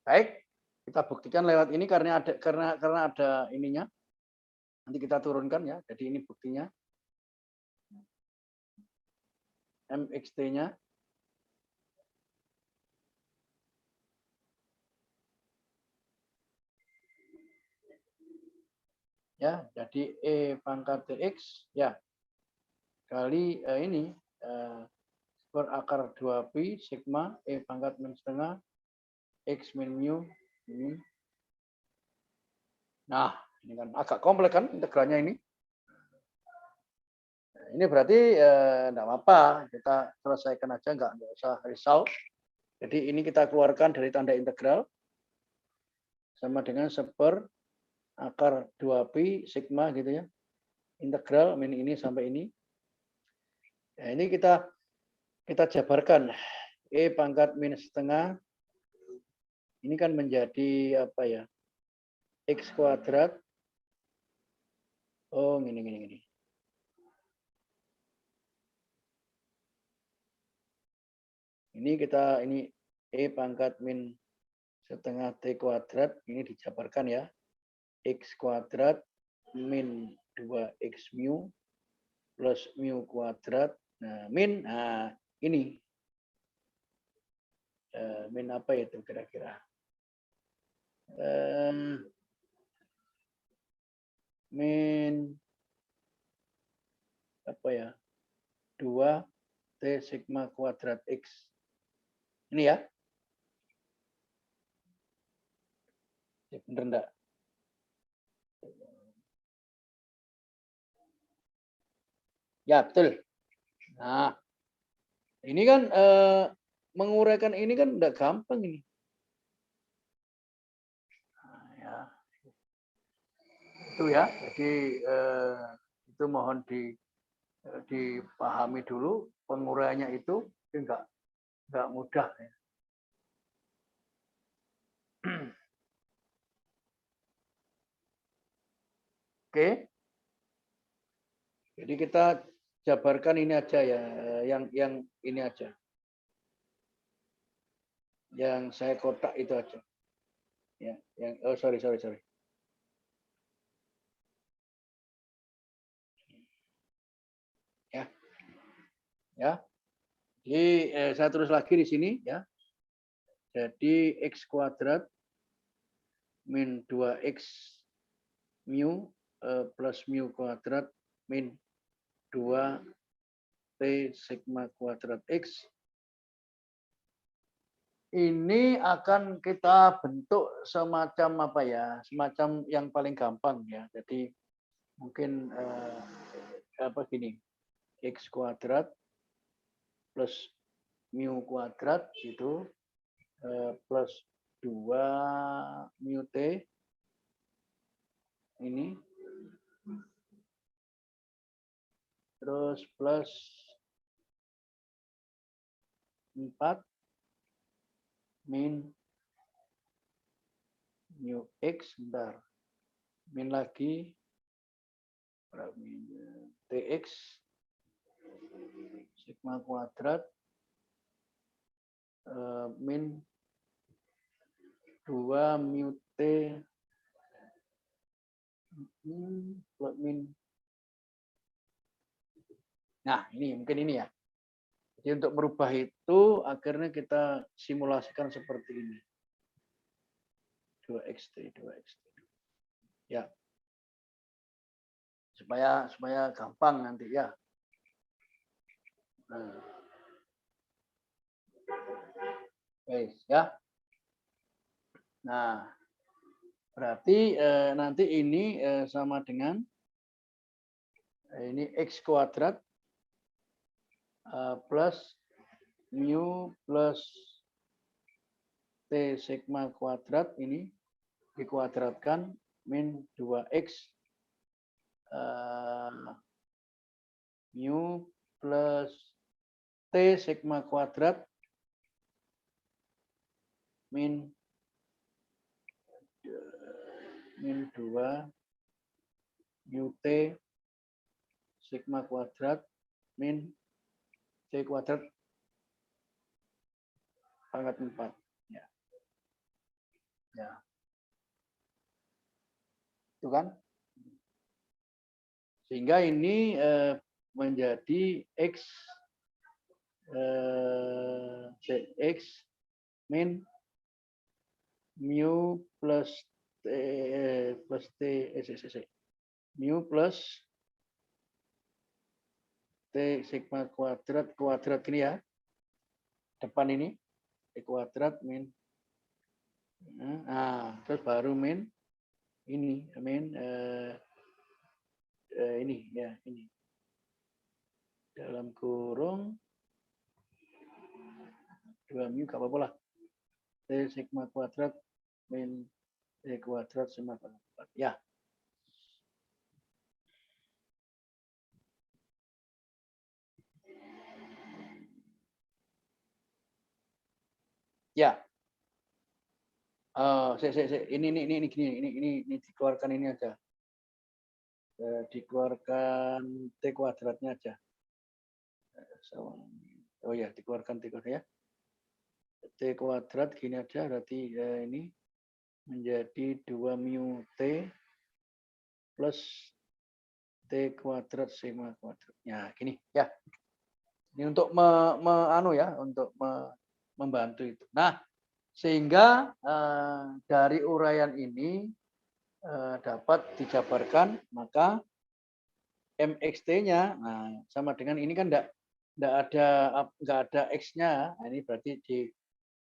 baik, kita buktikan lewat ini karena ada ininya. Nanti kita turunkan ya. Jadi ini buktinya. MXT-nya. Ya, jadi E pangkat TX ya kali ini berakar 2pi sigma E pangkat min setengah X min mu ini. Nah, ini kan agak kompleks kan integralnya ini. Ini berarti enggak apa-apa, kita selesaikan aja, enggak usah risau. Jadi ini kita keluarkan dari tanda integral sama dengan seper akar 2pi sigma gitu ya. Integral min ini sampai ini. Nah, ini kita jabarkan. E pangkat min setengah ini kan menjadi apa ya? X kuadrat. Oh, gini. Ini E pangkat min setengah T kuadrat ini dijabarkan ya. X kuadrat min 2X mu plus mu kuadrat. Nah, min, ini. Min apa itu kira-kira? Min apa ya? 2 T sigma kuadrat X. Ini ya. Bener enggak? Ya, betul. Nah, ini kan menguraikan ini kan enggak gampang ini. Nah, ya. Itu ya. Jadi itu mohon dipahami dulu penguraiannya itu enggak mudah ya. Oke. Jadi kita jabarkan ini aja ya, yang ini aja. Yang saya kotak itu aja. Ya, sorry. Ya. Jadi saya tulis lagi di sini ya. Jadi X kuadrat min 2X mu plus mu kuadrat min 2 T sigma kuadrat X. Ini akan kita bentuk semacam apa ya? Semacam yang paling gampang ya. Jadi mungkin apa gini, x kuadrat plus mu kuadrat itu plus 2 mu t ini, terus plus 4 min mu x, bentar, min lagi min tx sigma kuadrat min 2 mu t plus min. Nah, ini mungkin ini ya. Jadi untuk merubah itu akhirnya kita simulasikan seperti ini. 2xt, 2xt. Ya. Supaya gampang nanti ya. Nah. Oke, ya. Nah, berarti nanti ini sama dengan ini x kuadrat plus mu plus t sigma kuadrat ini dikuadratkan min 2x mu plus t sigma kuadrat min 2 mu t sigma kuadrat min t kuadrat pangkat 4. Ya. Ya. Itu kan? Sehingga ini menjadi x cx min mu plus mu plus t sigma kuadrat ini ya, depan ini t kuadrat min, terus baru min ini min ini ya, ini dalam kurung 2 mu, gak apa-apa lah, t sigma kuadrat min t kuadrat sigma kuadrat ya. Ya. Ini gini, ini dikeluarkan ini aja. Dikeluarkan t kuadratnya aja. Oh ya, dikeluarkan t kuadrat ya. T kuadrat gini aja, berarti ini menjadi 2 mu t plus t kuadrat sigma kuadrat. Ya, gini ya. Ini untuk untuk membantu itu. Nah, sehingga dari uraian ini dapat dijabarkan, maka mxt-nya sama dengan ini kan enggak ada x-nya. Nah, ini berarti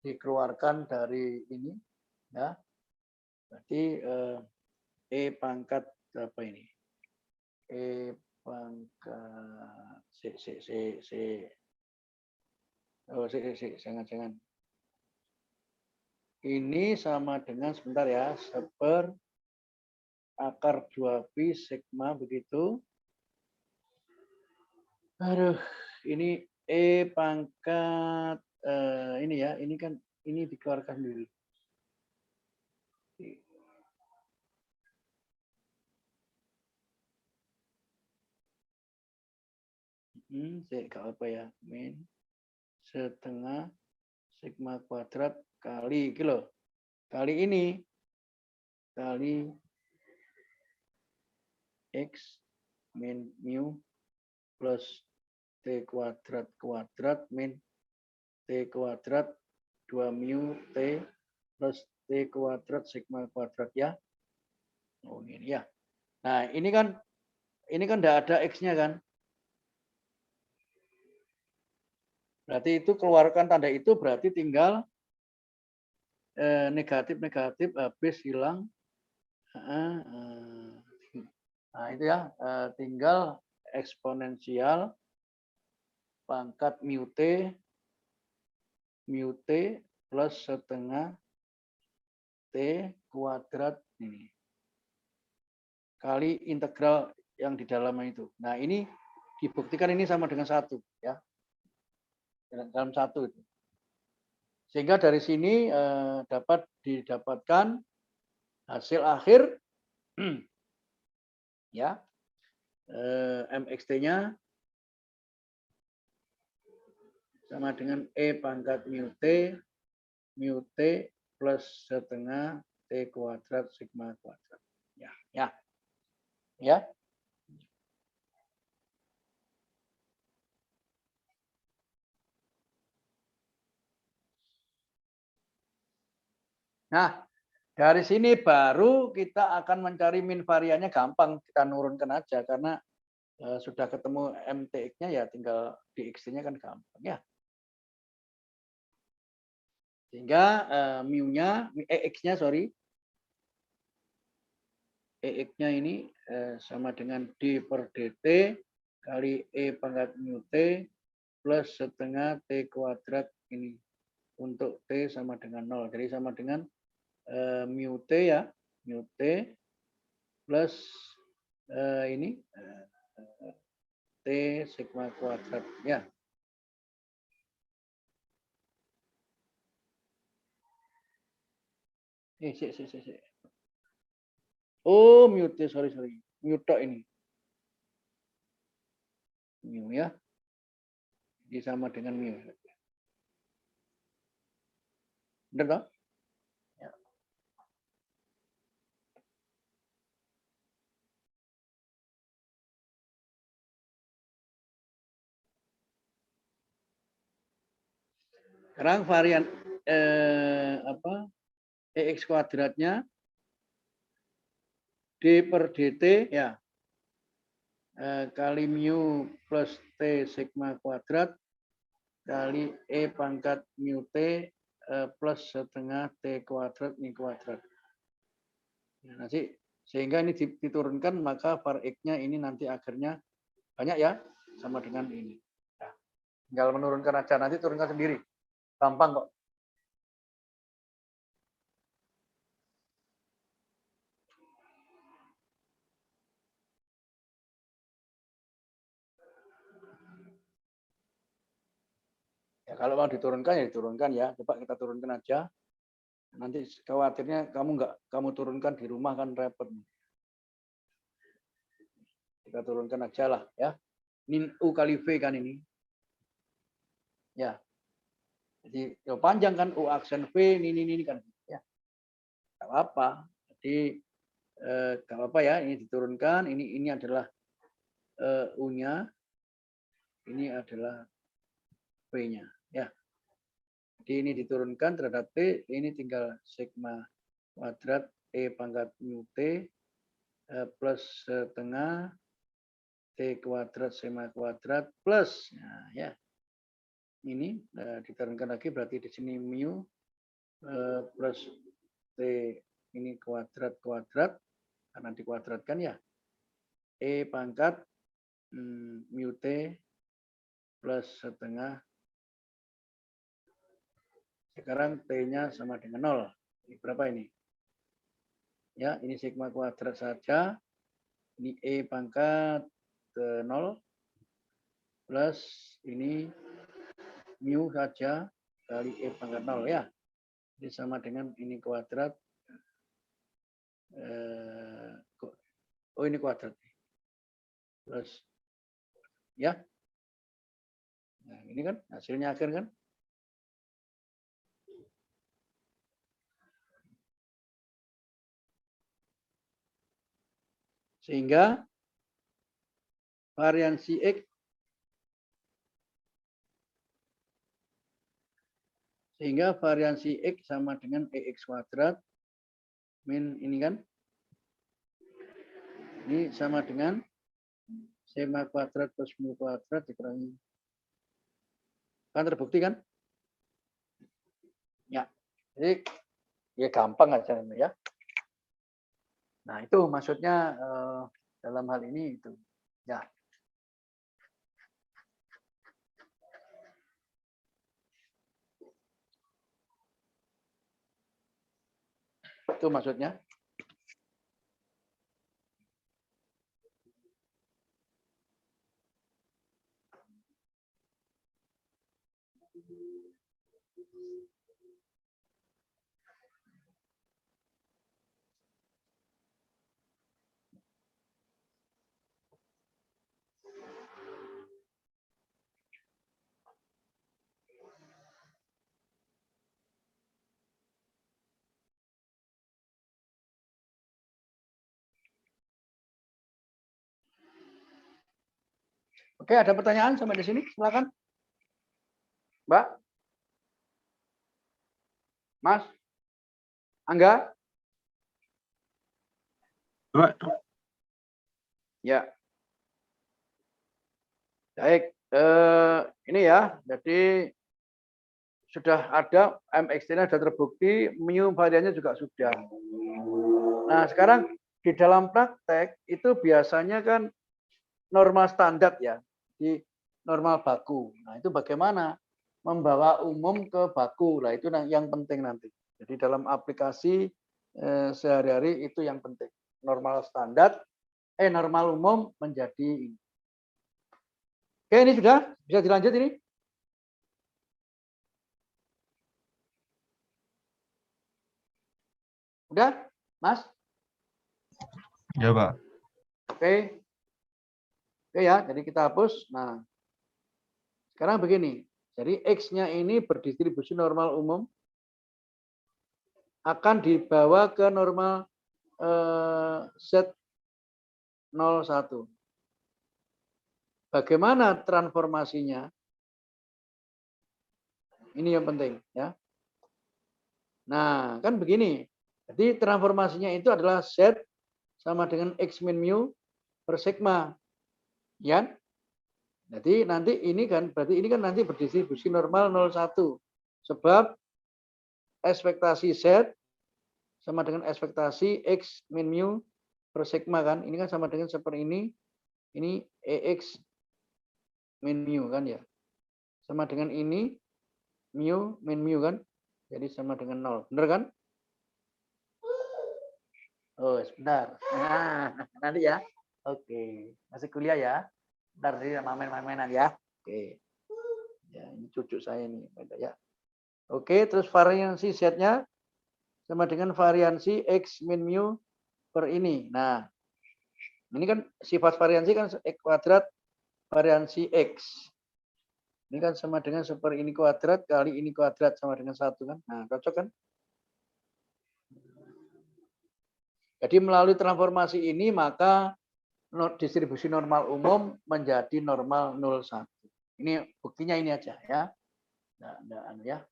dikeluarkan dari ini ya. Berarti e pangkat apa ini? E pangkat jangan. Ini sama dengan sebentar ya, seper akar 2pi sigma begitu. Aduh, ini e pangkat ini ya, ini kan ini dikeluarkan dulu. Gak apa ya, min setengah sigma kuadrat kali kilo kali ini kali x min mu plus t kuadrat min t kuadrat 2 mu t plus t kuadrat sigma kuadrat ya. Oh ini ya. Nah ini kan enggak ada x-nya kan. Berarti itu keluarkan tanda itu, berarti tinggal negatif habis hilang. Nah, itu ya, tinggal eksponensial pangkat mu T plus setengah T kuadrat ini. Kali integral yang di dalamnya itu. Nah, ini dibuktikan ini sama dengan 1. Ya. Dalam 1 itu. Sehingga dari sini dapat didapatkan hasil akhir ya mxt-nya sama dengan E pangkat mu T plus setengah T kuadrat sigma kuadrat. Ya. Nah, dari sini baru kita akan mencari min variannya gampang, kita nurunkan aja karena sudah ketemu MTX-nya ya tinggal DX-nya kan gampang ya. Sehingga mu-nya, EX-nya sorry. EX-nya ini sama dengan D per DT kali E pangkat mu T plus setengah T kuadrat ini untuk T sama dengan 0. Jadi sama dengan mu T ya, mu T plus ini T sigma kuadrat ya. Sik. Oh, mu T, sorry. Mu tok ini. Mu ya. Ini sama dengan mu. Benar toh? Ya. Sekarang varian EX kuadratnya D per DT ya kali mu plus T sigma kuadrat kali E pangkat mu T plus setengah T kuadrat ini kuadrat. Nah, nanti sehingga ini diturunkan maka var X-nya ini nanti akhirnya banyak ya sama dengan ini. Nah, tinggal menurunkan aja nanti turunkan sendiri. Gampang kok. Ya, kalau mau diturunkan ya diturunkan ya. Coba kita turunkan aja. Nanti khawatirnya kamu turunkan di rumah kan repot. Kita turunkan aja lah ya. Ini U kali V kan ini. Ya. Jadi panjang kan U aksen V ini kan ya. Enggak apa-apa. Jadi enggak apa-apa ya, ini diturunkan, ini adalah U-nya. Ini adalah V-nya ya. Jadi ini diturunkan terhadap T, ini tinggal sigma kuadrat E pangkat mu T plus setengah T kuadrat sigma kuadrat plus, nah ya. Ini diturunkan lagi berarti di sini mu plus T ini kuadrat karena dikuadratkan ya. E pangkat mu T plus setengah. Sekarang T-nya sama dengan 0. Ini berapa ini? Ya, ini sigma kuadrat saja. Ini E pangkat 0 plus ini mu saja kali E pangkat 0 ya. Jadi sama dengan ini kuadrat. Oh ini kuadrat. Plus ya. Nah, ini kan hasilnya akhir kan? Sehingga variansi X sama dengan EX kuadrat min ini kan. Ini sama dengan sigma kuadrat plus mu kuadrat dikurangi. Kan terbukti kan? Ya. Jadi ya gampang aja ya. Nah, itu maksudnya dalam hal ini itu. Ya. Itu maksudnya. Oke, ada pertanyaan sampai di sini? Silakan. Mbak? Mas? Angga? Pak, Ya. Baik. Ini ya, jadi sudah ada MXT-nya sudah terbukti, mu variannya juga sudah. Nah, sekarang di dalam praktek itu biasanya kan normal standar ya, di normal baku. Nah, itu bagaimana membawa umum ke baku. Nah, itu yang penting nanti. Jadi dalam aplikasi sehari-hari itu yang penting. Normal standar, normal umum menjadi ini. Oke, ini sudah bisa dilanjut ini. Udah, Mas? Ya, Pak. Oke. Oke ya, jadi kita hapus. Nah, sekarang begini. Jadi X-nya ini berdistribusi normal umum akan dibawa ke normal Z01. Bagaimana transformasinya? Ini yang penting ya. Nah, kan begini. Jadi transformasinya itu adalah Z sama dengan X min mu per sigma. Ya. Jadi nanti ini kan berarti ini kan nanti berdistribusi normal 01. Sebab ekspektasi Z sama dengan ekspektasi X min mu per sigma kan. Ini kan sama dengan seperti ini. Ini EX min mu kan ya. Sama dengan ini mu min mu kan. Jadi sama dengan 0. Benar kan? Oh, sebentar. Nah, nanti ya. Oke. Masih kuliah ya. Ntar jadi main-mainan ya. Oke. Ya, ini cucu saya nih. Ya. Oke, terus variansi Z-nya sama dengan variansi X min mu per ini. Nah, ini kan sifat variansi kan X kuadrat variansi X. Ini kan sama dengan super ini kuadrat kali ini kuadrat sama dengan 1 kan. Nah, cocok kan? Jadi melalui transformasi ini maka distribusi normal umum menjadi normal 01. Ini buktinya ini aja ya. Nah, ya.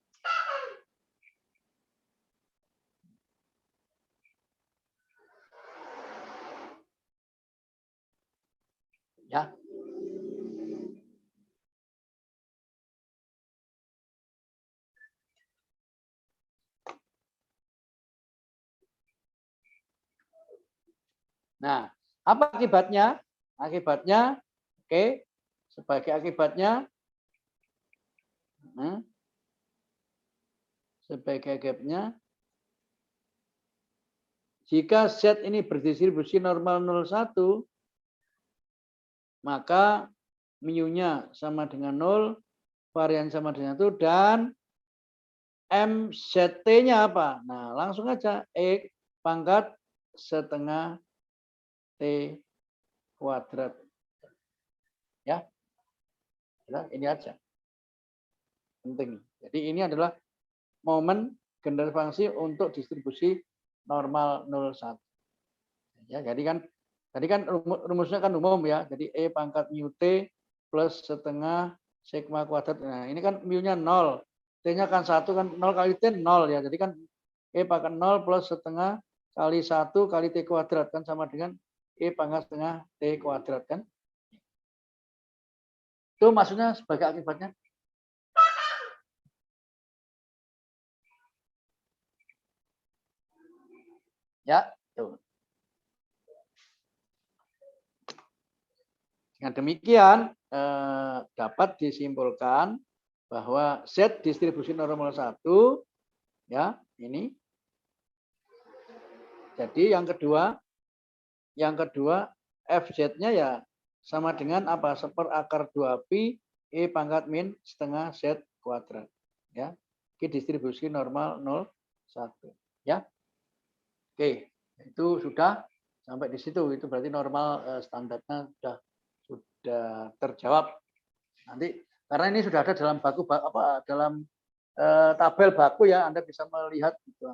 Ya. Nah, apa akibatnya? Akibatnya, oke, sebagai akibatnya, sebagai akibatnya, jika Z ini berdistribusi normal 01, maka mu-nya sama dengan 0, varian sama dengan 1, dan MZT-nya apa? Nah, langsung aja, E pangkat setengah T kuadrat. Ya, ini aja. Penting. Jadi ini adalah momen generasi fungsi untuk distribusi normal 01. Ya, jadi kan tadi kan rumusnya kan umum ya. Jadi E pangkat mu T plus setengah sigma kuadrat. Nah, ini kan mu-nya 0. T-nya kan 1 kan 0 kali T 0 ya. Jadi kan E pangkat 0 plus setengah kali 1 kali T kuadrat kan sama dengan E pangkat setengah T kuadrat kan. Itu maksudnya sebagai akibatnya. Ya, tuh. Dengan demikian dapat disimpulkan bahwa Z distribusi normal 1 ya, ini. Jadi yang kedua FZ-nya ya sama dengan apa? 1/akar 2pi E pangkat min setengah Z kuadrat. Ya. Ini distribusi normal 0, 1. Ya. Oke, itu sudah sampai di situ. Itu berarti normal standarnya sudah terjawab. Nanti karena ini sudah ada dalam dalam tabel baku ya, Anda bisa melihat gitu.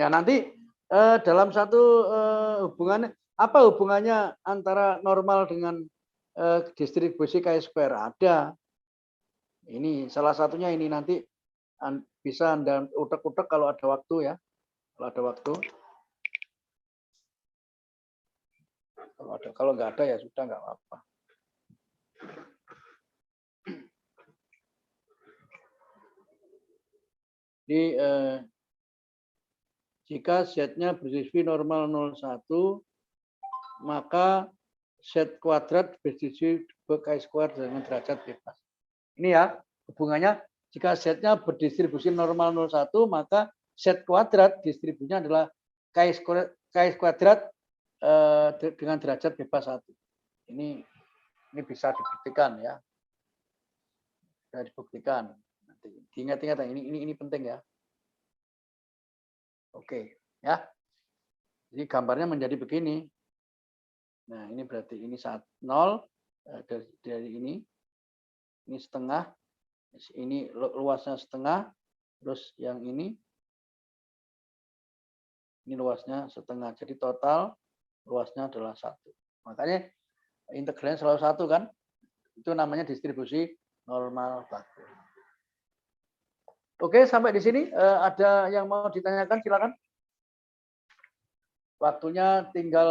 Ya nanti dalam satu hubungan, apa hubungannya antara normal dengan distribusi chi-square? Ada. Ini salah satunya ini nanti bisa Anda utek-utek kalau ada waktu ya. Kalau ada waktu. Kalau nggak ada ya sudah nggak apa-apa. Jadi jika Z-nya berdistribusi normal 0,1, maka Z kuadrat berdistribusi chi-square dengan derajat bebas. Ini ya hubungannya, jika Z-nya berdistribusi normal 0,1, maka Z kuadrat distribusinya adalah chi kuadrat dengan derajat bebas 1. Ini bisa dibuktikan ya. Bisa dibuktikan. Ingat-ingat ini penting ya. Oke, ya. Jadi gambarnya menjadi begini. Nah, ini berarti ini 0 dari ini setengah, ini luasnya setengah, terus yang ini luasnya setengah. Jadi total luasnya adalah 1. Makanya integralnya selalu 1 kan? Itu namanya distribusi normal baku. Oke, sampai di sini ada yang mau ditanyakan, silakan. Waktunya tinggal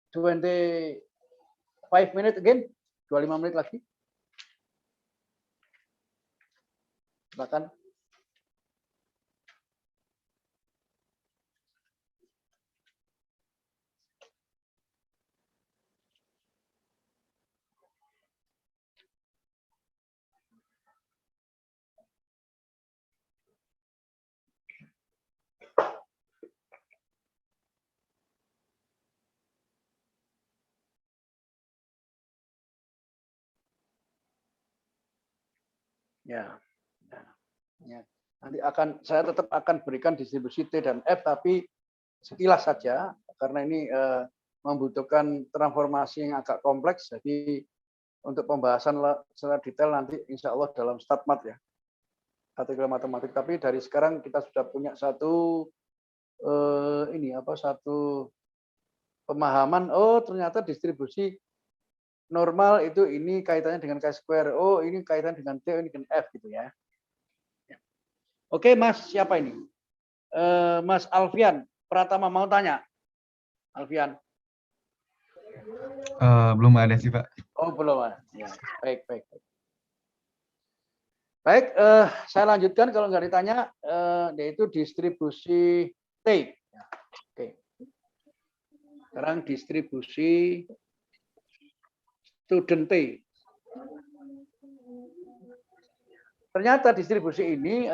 25 menit again, 25 menit lagi. Silakan. Ya. Nanti saya tetap akan berikan distribusi T dan F, tapi sekilas saja karena ini membutuhkan transformasi yang agak kompleks. Jadi untuk pembahasan secara detail nanti insya Allah dalam statmat ya, artikel matematik. Tapi dari sekarang kita sudah punya satu satu pemahaman. Oh ternyata distribusi normal itu ini kaitannya dengan chi-square. Oh ini kaitan dengan T, ini dengan F gitu ya. Oke Mas, siapa ini? Mas Alfian Pratama mau tanya. Alfian. Belum ada sih Pak. Oh belum ada. Ya, baik. Baik, saya lanjutkan kalau nggak ditanya, yaitu distribusi T. Oke. Sekarang distribusi student T. Ternyata distribusi ini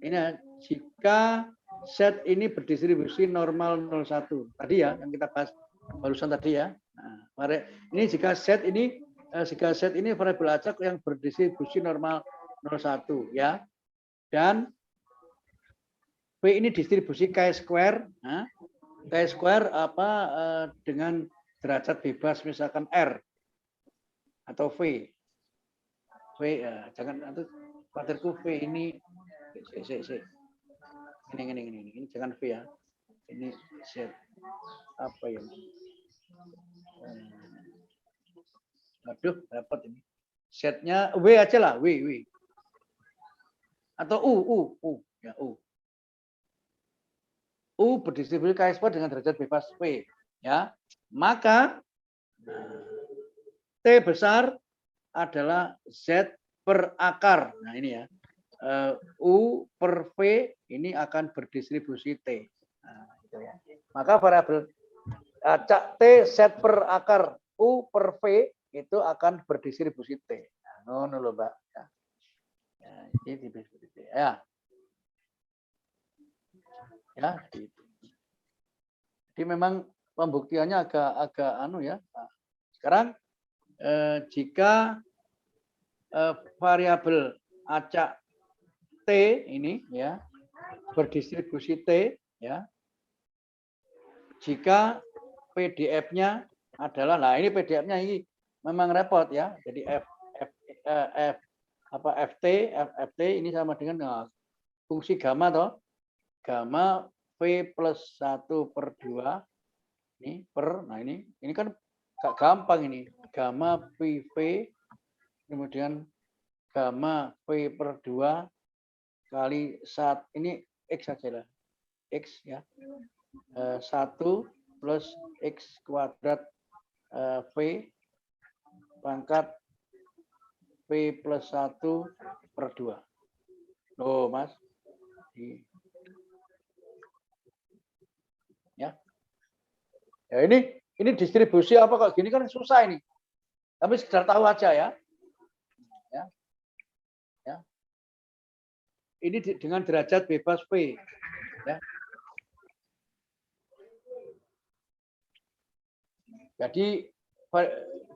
ini jika set ini berdistribusi normal 01 tadi ya yang kita bahas barusan tadi ya. Nah, ini jika set ini variabel acak yang berdistribusi normal 01 ya. Dan V ini distribusi chi-square. Nah, chi-square dengan derajat bebas misalkan R atau V. Ya, jangan nanti khawatirku V ini ini jangan V ya. Ini Z apa ya? Aduh, dapat ini. Z-nya W aja lah, W. Atau U ya U. U berdistribusi chi-square dengan derajat bebas V ya. Maka T besar adalah Z per akar. Nah ini ya. U per V ini akan berdistribusi T. Nah, itu ya. Maka variabel acak T Z per akar U per V itu akan berdistribusi T. Nah, no, Mbak. Ya, ini distribusi ya. Ya, gitu. Jadi memang pembuktiannya agak anu ya. Nah, sekarang jika variabel acak T ini ya berdistribusi T ya. Jika PDF-nya adalah, nah ini PDF-nya ini memang repot ya. Jadi FT ini sama dengan fungsi gamma toh. Gamma V plus 1 per 2 ini per, nah ini kan gak gampang ini. Gamma PV kemudian gamma V per 2 kali 1, ini X saja lah. X ya. 1 plus X kuadrat V pangkat V plus 1 per 2. Loh, Mas. Ya. Ya ini distribusi apa kok gini kan susah ini. Tapi sekedar tahu aja ya. Ya. Ini dengan derajat bebas P. Ya. Jadi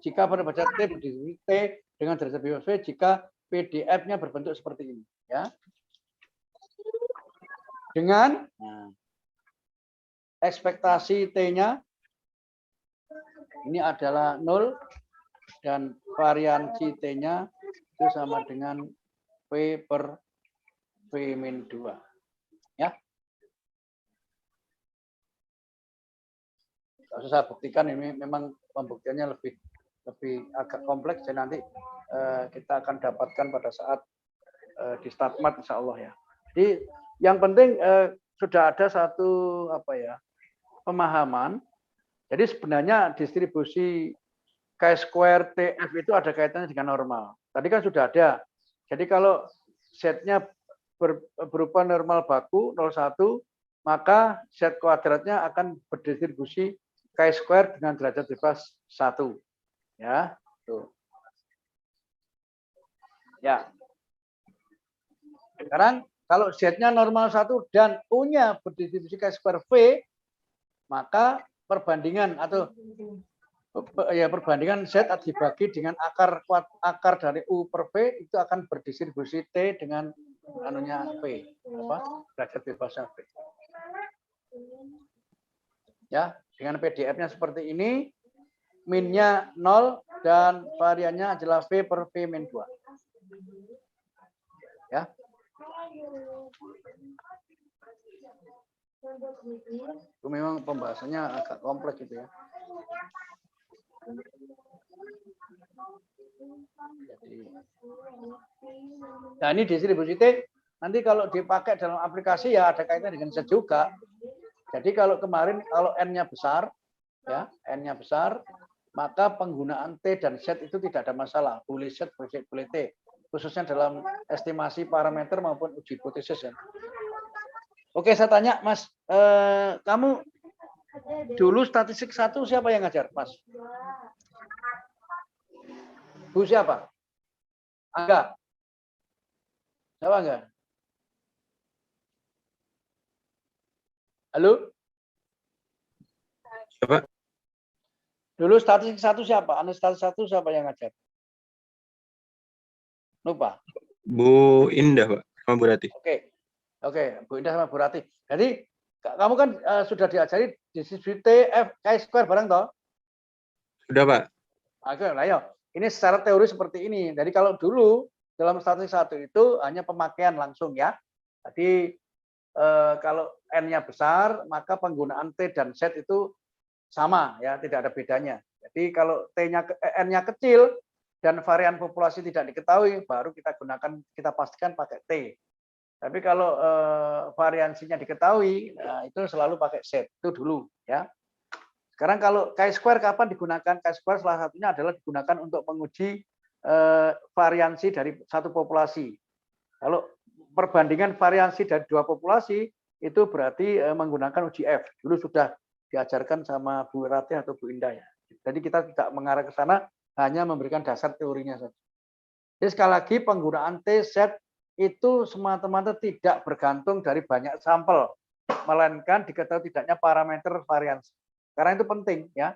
jika pada baca T berdiri T dengan derajat bebas V jika PDF-nya berbentuk seperti ini, ya. Dengan ekspektasi T-nya ini adalah 0 dan variansi T-nya itu sama dengan V per V-2. Ya. Kalau saya buktikan ini memang pembuktiannya lebih agak kompleks dan nanti kita akan dapatkan pada saat di Statmat insya Allah ya. Jadi yang penting sudah ada satu pemahaman. Jadi sebenarnya distribusi Chi-square TF itu ada kaitannya dengan normal. Tadi kan sudah ada. Jadi kalau Z-nya berupa normal baku 0,1, maka Z kuadratnya akan berdistribusi Chi-square dengan derajat bebas 1. Ya, tuh. Ya. Sekarang kalau Z-nya normal 1 dan U-nya berdistribusi Chi-square V, maka perbandingan atau perbandingan Z dibagi dengan akar dari U per V itu akan berdistribusi T dengan anunya V, derajat bebasnya V. Ya, dengan PDF-nya seperti ini, minnya 0 dan variannya adalah V per V-2. Ya. Itu memang pembahasannya agak kompleks gitu ya. Nah ini distribusi T nanti kalau dipakai dalam aplikasi ya ada kaitannya dengan Z juga. Jadi kalau kemarin kalau N-nya besar, ya N-nya besar, maka penggunaan T dan Z itu tidak ada masalah. Boleh Z, boleh T. Khususnya dalam estimasi parameter maupun uji hipotesis ya. Oke, saya tanya, Mas, kamu dulu statistik 1 siapa yang ngajar, Mas? Bu siapa? Angga. Siapa Angga? Halo? Siapa? Dulu statistik 1 siapa? Statistik 1 siapa yang ngajar? Lupa. Bu Indah, Pak, sama Bu Rati. Oke, Bu Indah sama Bu Rati. Jadi kamu kan sudah diajari distribusi TF Chi-square bareng toh? Sudah, Pak. Oke, lah ya. Ini secara teori seperti ini. Jadi kalau dulu dalam statistik 1 itu hanya pemakaian langsung ya. Jadi kalau N-nya besar, maka penggunaan T dan Z itu sama ya, tidak ada bedanya. Jadi kalau N-nya kecil dan varian populasi tidak diketahui, baru kita pastikan pakai T. Tapi kalau variansinya diketahui, nah, itu selalu pakai Z. Itu dulu ya. Sekarang kalau chi-square kapan digunakan? Chi-square salah satunya adalah digunakan untuk menguji variansi dari satu populasi. Kalau perbandingan variansi dari dua populasi itu berarti menggunakan uji F. Dulu sudah diajarkan sama Bu Ratih atau Bu Indah ya. Jadi kita tidak mengarah ke sana, hanya memberikan dasar teorinya saja. Jadi sekali lagi penggunaan TZ itu semata-mata tidak bergantung dari banyak sampel, melainkan diketahui tidaknya parameter variansi. Karena itu penting ya.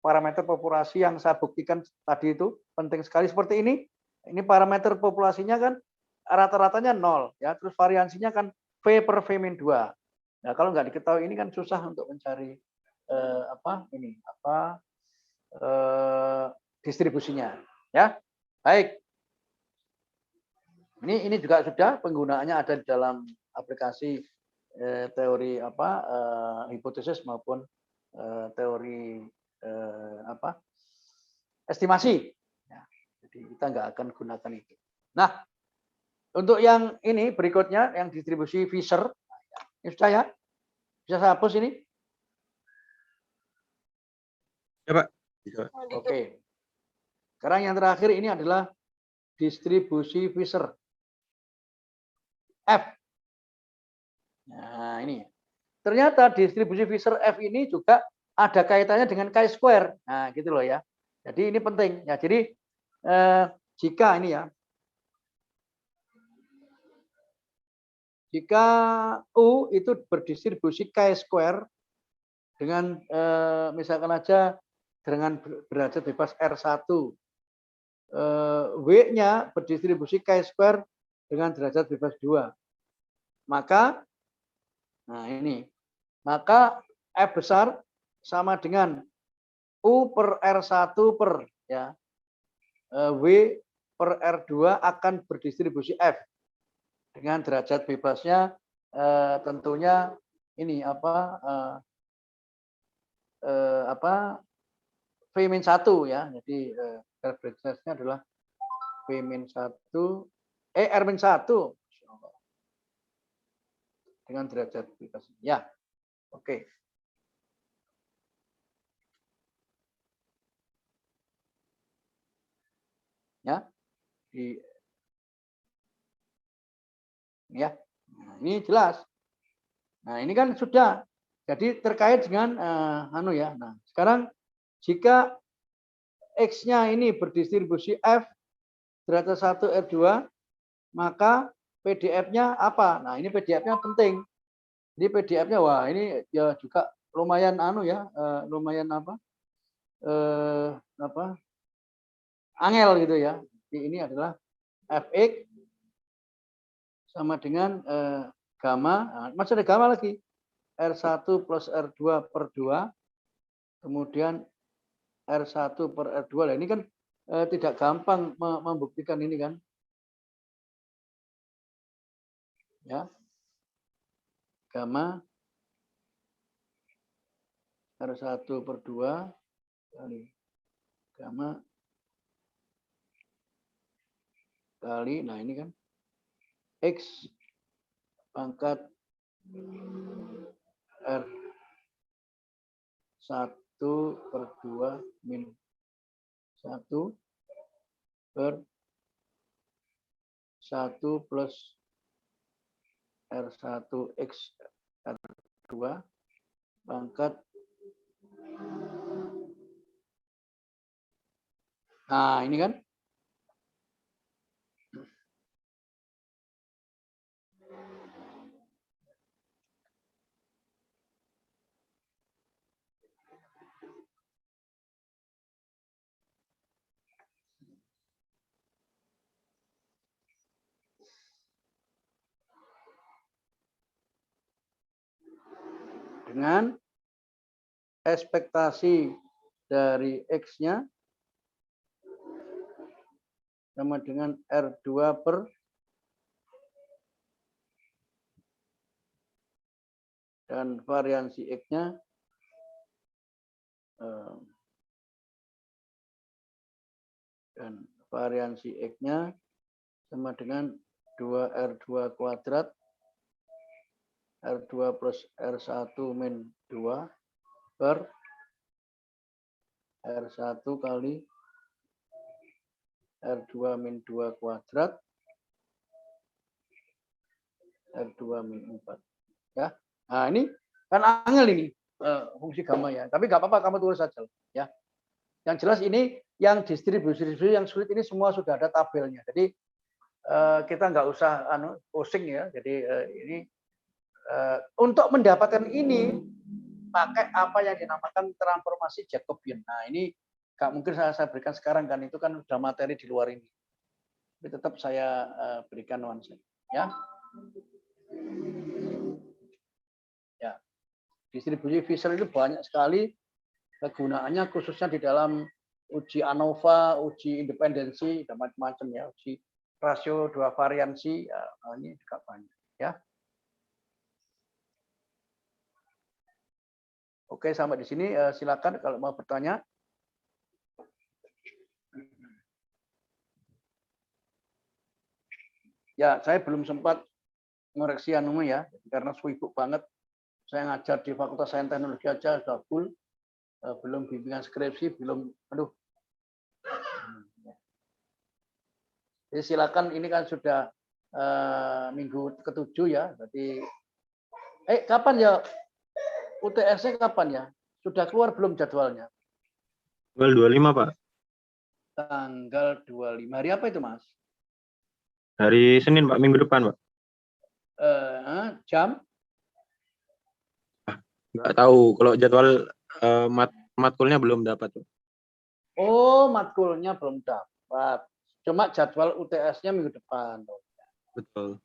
Parameter populasi yang saya buktikan tadi itu penting sekali seperti ini. Ini parameter populasinya kan rata-ratanya 0 ya, terus variansinya kan V per V-2. Nah, kalau nggak diketahui ini kan susah untuk mencari distribusinya ya. Baik. Ini juga sudah penggunaannya ada di dalam aplikasi teori hipotesis maupun teori estimasi. Ya, jadi kita nggak akan gunakan itu. Nah, untuk yang ini berikutnya yang distribusi Fisher, ini sudah ya? Bisa saya hapus ini? Ya, Pak. Bisa, Pak. Oke. Sekarang yang terakhir ini adalah distribusi Fisher. F. Nah, ini. Ternyata distribusi Fisher F ini juga ada kaitannya dengan chi-square. Nah, gitu loh ya. Jadi ini penting ya. Jadi jika ini ya, jika U itu berdistribusi chi-square dengan misalkan aja dengan derajat bebas R1, W-nya berdistribusi chi-square dengan derajat bebas 2, maka nah ini, maka F besar sama dengan U per R1 per ya W per R2 akan berdistribusi F dengan derajat bebasnya tentunya ini V-1 ya. Jadi bebasnya adalah V-1 R-1 dengan derajat bebas. Ya. Oke. Ya, ya, nah, ini jelas. Nah, ini kan sudah jadi terkait dengan ya. Nah, sekarang jika X-nya ini berdistribusi F derajat 1 R2, maka PDF-nya apa? Nah, ini PDF-nya penting. Ini PDF-nya wah, ini ya juga lumayan lumayan angel gitu ya. Jadi ini adalah Fx sama dengan gamma, nah, masih ada gamma lagi, R1 plus R2 per 2, kemudian R1 per R2. Nah, ini kan tidak gampang membuktikan ini kan. Ya. Gamma R1 per 2 kali gamma kali, nah ini kan X pangkat R1 per 2 min 1 per 1 plus R1X R2 pangkat. Nah, ini kan. Dengan ekspektasi dari X-nya sama dengan R2 per dan variansi X-nya sama dengan 2R2 kuadrat R2 plus R1 min 2 per R1 kali R2 min 2 kuadrat R2 min 4. Ya. Nah, ini kan angel ini fungsi gamma ya. Tapi nggak apa-apa, kamu tulis saja. Ya. Yang jelas ini yang distribusi yang sulit ini semua sudah ada tabelnya. Jadi kita nggak usah pusing ya. Jadi ini untuk mendapatkan ini pakai apa yang dinamakan transformasi Jacobian. Nah, ini nggak mungkin saya berikan sekarang kan, itu kan sudah materi di luar ini. Tapi tetap saya berikan nuansa. Ya. Ya. Distribusi Fisher itu banyak sekali kegunaannya, khususnya di dalam uji ANOVA, uji independensi, dan macam-macam ya, uji rasio dua variansi, ya, ini juga banyak. Ya. Oke, sampai di sini silakan kalau mau bertanya. Ya, saya belum sempat ngoreksi ya, karena sibuk banget. Saya ngajar di Fakultas Sains Teknologi aja sudah full, belum bimbingan skripsi, belum, aduh. Jadi silakan, ini kan sudah minggu ke-7 ya, jadi kapan ya UTS-nya kapan ya? Sudah keluar belum jadwalnya? Tanggal 25, Pak. Tanggal 25. Hari apa itu, Mas? Hari Senin, Pak, minggu depan, Pak. Jam? Nggak tahu, kalau jadwal matkulnya belum dapat, Pak. Oh, matkulnya belum dapat. Cuma jadwal UTS-nya minggu depan. Betul.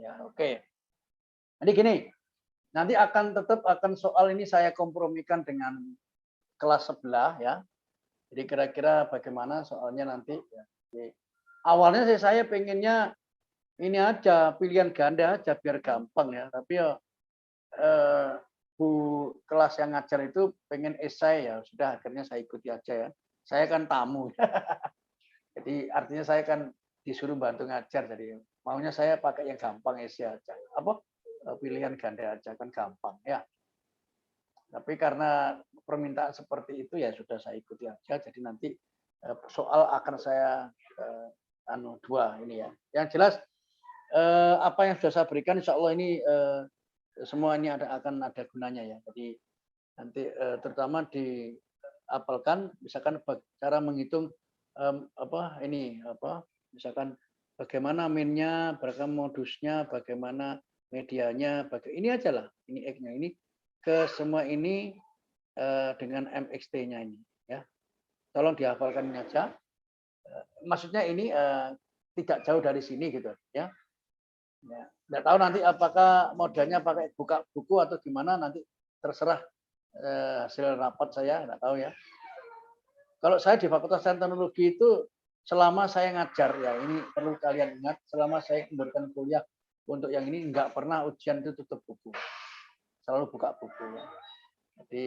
Ya, oke. Jadi gini, nanti tetap akan soal ini saya kompromikan dengan kelas sebelah ya. Jadi kira-kira bagaimana soalnya nanti. Ya. Jadi, awalnya saya pengennya ini aja, pilihan ganda aja biar gampang ya. Tapi ya Bu kelas yang ngajar itu pengen esai ya, sudah akhirnya saya ikuti aja ya. Saya kan tamu. Jadi artinya saya kan disuruh bantu ngajar, jadi maunya saya pakai yang gampang esai aja. Apa? Pilihan ganda aja kan gampang ya. Tapi karena permintaan seperti itu ya sudah saya ikuti aja. Jadi nanti soal akan saya dua ini ya. Yang jelas apa yang sudah saya berikan insya Allah ini semua ini akan ada gunanya ya. Jadi nanti terutama diapalkan misalkan cara menghitung misalkan bagaimana minnya, bagaimana modusnya, bagaimana medianya, ini aja lah, ini X-nya ini ke semua ini dengan MXT-nya ini ya. Tolong dihafalkan ini aja. Maksudnya ini tidak jauh dari sini gitu ya. Ya, nggak tahu nanti apakah modalnya pakai buka buku atau gimana, nanti terserah hasil rapat saya, nggak tahu ya. Kalau saya di Fakultas Sains Teknologi itu selama saya ngajar ya, ini perlu kalian ingat, selama saya memberikan kuliah untuk yang ini nggak pernah ujian itu tutup buku, selalu buka buku ya. Jadi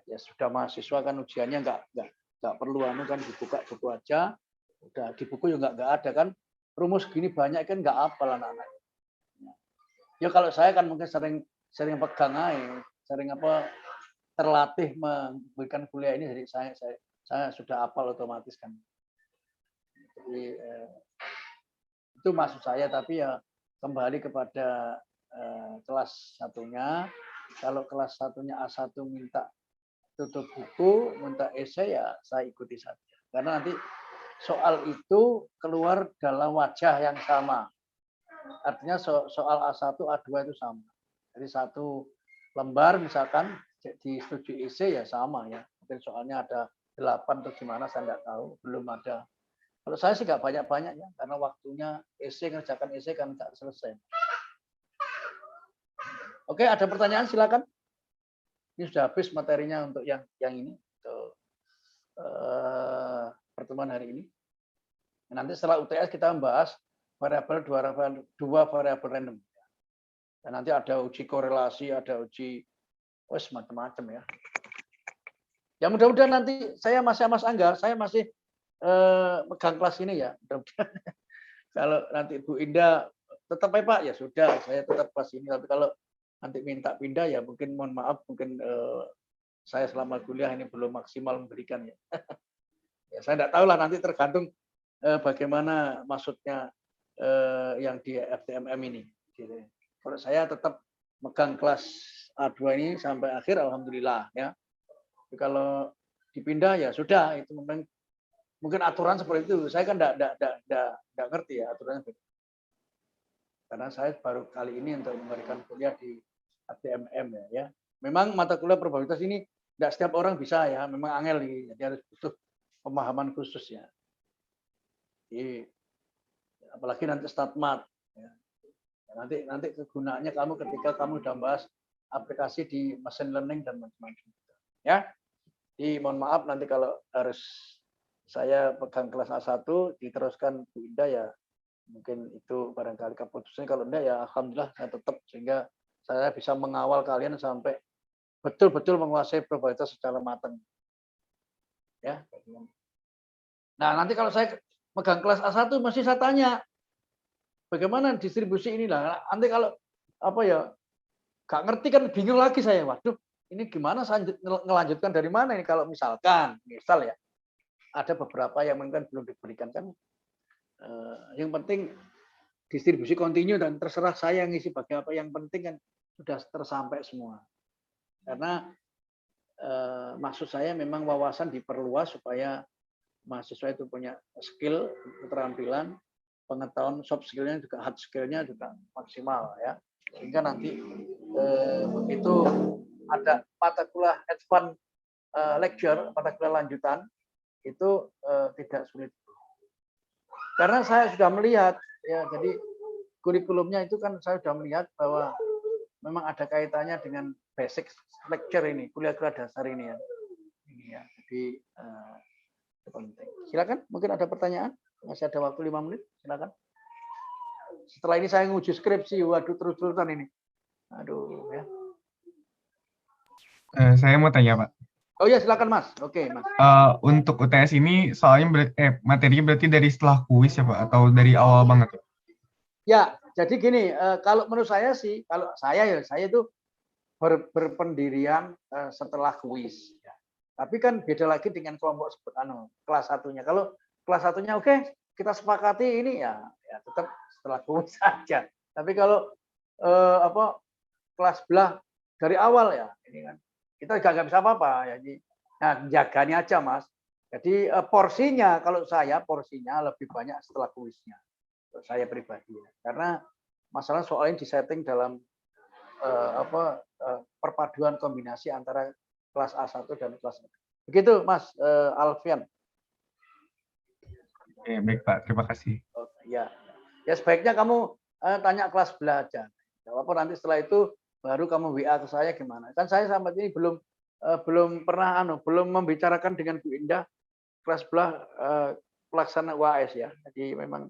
ya sudah mahasiswa kan ujiannya nggak perlu kan dibuka buku aja, udah di buku juga nggak ada kan. Rumus gini banyak kan nggak hafal anak-anak. Ya kalau saya kan mungkin sering pegang aja, sering terlatih memberikan kuliah ini, jadi saya sudah hafal otomatis kan. Jadi itu maksud saya, tapi ya kembali kepada kelas satunya. Kalau kelas satunya A1 minta tutup buku, minta esai ya saya ikuti saja. Karena nanti soal itu keluar dalam wajah yang sama. Artinya soal A1, A2 itu sama. Jadi satu lembar misalkan disetujui isi ya sama ya. Mungkin soalnya ada 8 atau gimana saya tidak tahu, belum ada. Kalau saya sih nggak banyak-banyak ya, karena waktunya ngerjakan isi kan nggak selesai. Oke, ada pertanyaan silakan. Ini sudah habis materinya untuk yang ini. Untuk, pertemuan hari ini. Nanti setelah UTS kita membahas dua variabel random. Dan nanti ada uji korelasi, ada uji macam-macam ya. Ya mudah-mudahan nanti saya masih Mas Angga, saya masih megang kelas ini ya. Kalau nanti Bu Indah tetap Pak ya sudah, saya tetap kelas ini. Tapi kalau nanti minta pindah ya mungkin mohon maaf, mungkin saya selama kuliah ini belum maksimal memberikan ya. Ya saya tidak tahu lah, nanti tergantung bagaimana maksudnya yang di FTMM ini. Gitu. Kalau saya tetap megang kelas A2 ini sampai akhir, alhamdulillah ya. Tapi kalau dipindah ya sudah, itu mungkin aturan seperti itu. Saya kan tidak ngerti ya aturannya. Karena saya baru kali ini untuk memberikan kuliah di FTMM ya. Memang mata kuliah probabilitas ini tidak setiap orang bisa ya, memang angel nih, jadi harus butuh pemahaman khusus ya. Jadi, apalagi nanti statmat ya. Nanti kegunaannya kamu ketika kamu sudah bahas aplikasi di machine learning dan macam-macam ya. Jadi mohon maaf nanti kalau harus saya pegang kelas A1 diteruskan Bu Indah ya, mungkin itu barangkali keputusannya. Kalau enggak ya alhamdulillah saya tetap, sehingga saya bisa mengawal kalian sampai betul-betul menguasai probabilitas secara matang. Ya. Nah, nanti kalau saya megang kelas A1 mesti saya tanya bagaimana distribusi inilah. Nanti kalau apa ya nggak ngerti kan bingung lagi saya. Waduh, ini gimana saya ngelanjutkan dari mana ini kalau misal ya ada beberapa yang mungkin belum diberikan kan. Yang penting distribusi kontinu dan terserah saya ngisi bagi apa, yang penting kan sudah tersampai semua. Karena maksud saya memang wawasan diperluas supaya mahasiswa itu punya skill, keterampilan, pengetahuan soft skill-nya juga, hard skill-nya juga maksimal ya. Sehingga nanti begitu ada mata kuliah advance lecture, mata kuliah lanjutan itu tidak sulit. Karena saya sudah melihat ya, jadi kurikulumnya itu kan saya sudah melihat bahwa memang ada kaitannya dengan basic lecture ini, kuliah-kuliah dasar ini ya. Ini ya. Jadi itu penting. Silakan, mungkin ada pertanyaan? Masih ada waktu 5 menit, silakan. Setelah ini saya nguji skripsi, waduh terus-terusan ini. Aduh ya. Saya mau tanya, Pak. Oh ya, silakan Mas. Oke, Mas. Untuk UTS ini soalnya materinya berarti dari setelah kuis ya, Pak, atau dari awal banget? Ya, jadi gini, kalau menurut saya sih, kalau saya itu berpendirian setelah kuis. Ya. Tapi kan beda lagi dengan kelompok kelas satunya. Kalau kelas satunya oke, kita sepakati ini ya tetap setelah kuis saja. Tapi kalau kelas belah dari awal ya, ini kan kita nggak bisa apa-apa ya. Nah, jaganya aja Mas. Jadi porsinya, kalau saya porsinya lebih banyak setelah kuisnya. Untuk saya pribadi ya. Karena masalah soal ini disetting dalam perpaduan kombinasi antara kelas A1 dan kelas A2. Begitu Mas Alfian. Oke, baik Pak, terima kasih. Ya sebaiknya kamu tanya kelas belajar. Walaupun nanti setelah itu baru kamu WA ke saya gimana. Kan saya sampai ini belum pernah belum membicarakan dengan Bu Indah kelas belah pelaksana UAS ya. Jadi memang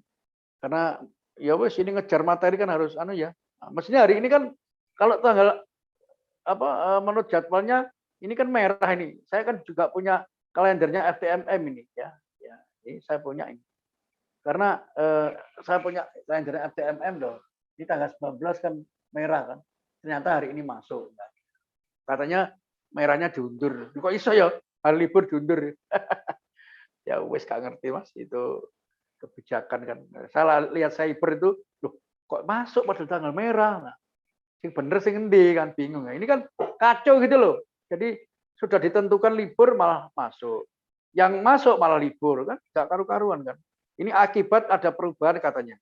karena ya wes ini ngejar materi kan harus ya. Nah, mestinya hari ini kan kalau tanggal menurut jadwalnya ini kan merah ini. Saya kan juga punya kalendernya FTMM ini ya. Ini saya punya ini. Karena saya punya kalendernya FTMM loh. Di tanggal 19 kan merah kan. Ternyata hari ini masuk. Katanya merahnya diundur. Kok iso ya? Hari libur diundur. Ya wes gak ngerti Mas, itu kebijakan kan. Saya lihat cyber itu, loh kok masuk pada tanggal merah. Nah, sing bener sing endi kan bingung. Nah, ini kan kacau gitu loh. Jadi sudah ditentukan libur malah masuk. Yang masuk malah libur kan, gak karu-karuan kan. Ini akibat ada perubahan katanya.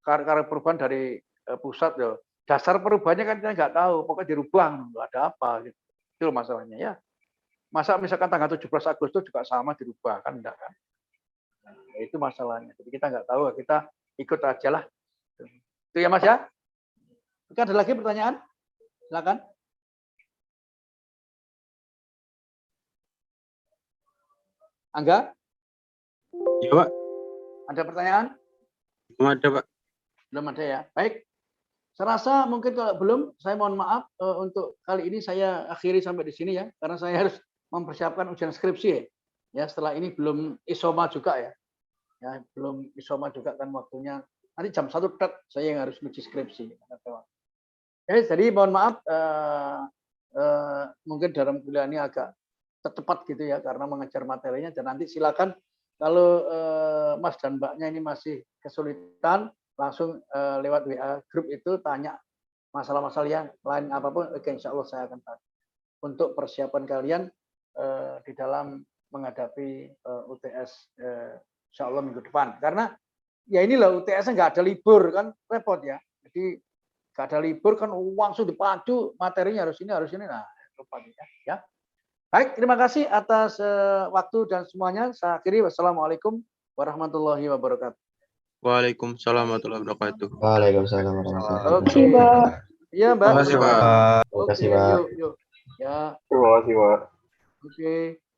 Karena perubahan dari pusat ya. Dasar perubahannya kan kita nggak tahu, pokoknya dirubah, ada apa gitu. Itu masalahnya ya. Masa misalkan tanggal 17 Agustus juga sama dirubah kan enggak kan? Nah, itu masalahnya. Jadi kita nggak tahu, kita ikut aja lah. Itu ya Mas ya. Oke, ada lagi pertanyaan? Silakan. Angga? Ya Pak. Ada pertanyaan? Belum ada Pak. Belum ada ya. Baik. Saya rasa mungkin kalau belum, saya mohon maaf untuk kali ini saya akhiri sampai di sini ya, karena saya harus mempersiapkan ujian skripsi ya. Ya setelah ini belum isoma juga ya. Ya belum isoma juga kan waktunya. Nanti jam 1 saya yang harus uji skripsi. Ya, jadi mohon maaf mungkin dalam kuliah ini agak cepat gitu ya karena mengejar materinya, dan nanti silakan kalau Mas dan Mbaknya ini masih kesulitan langsung lewat WA grup itu tanya masalah-masalah yang lain apapun, oke, insya Allah saya akan bantu untuk persiapan kalian di dalam menghadapi UTS insya Allah minggu depan. Karena ya inilah UTS-nya nggak ada libur kan, repot ya. Jadi nggak ada libur kan langsung dipacu materinya harus ini, nah lupa ya. Baik, terima kasih atas waktu dan semuanya. Saya akhiri, wassalamualaikum warahmatullahi wabarakatuh. Waalaikumsalam warahmatullahi wabarakatuh. Waalaikumsalam warahmatullahi Oke, wabarakatuh. iya Mbak. Terima kasih, Pak. Terima Oke, kasih, Pak. yuk. Ya, Terima kasih, Pak. oke.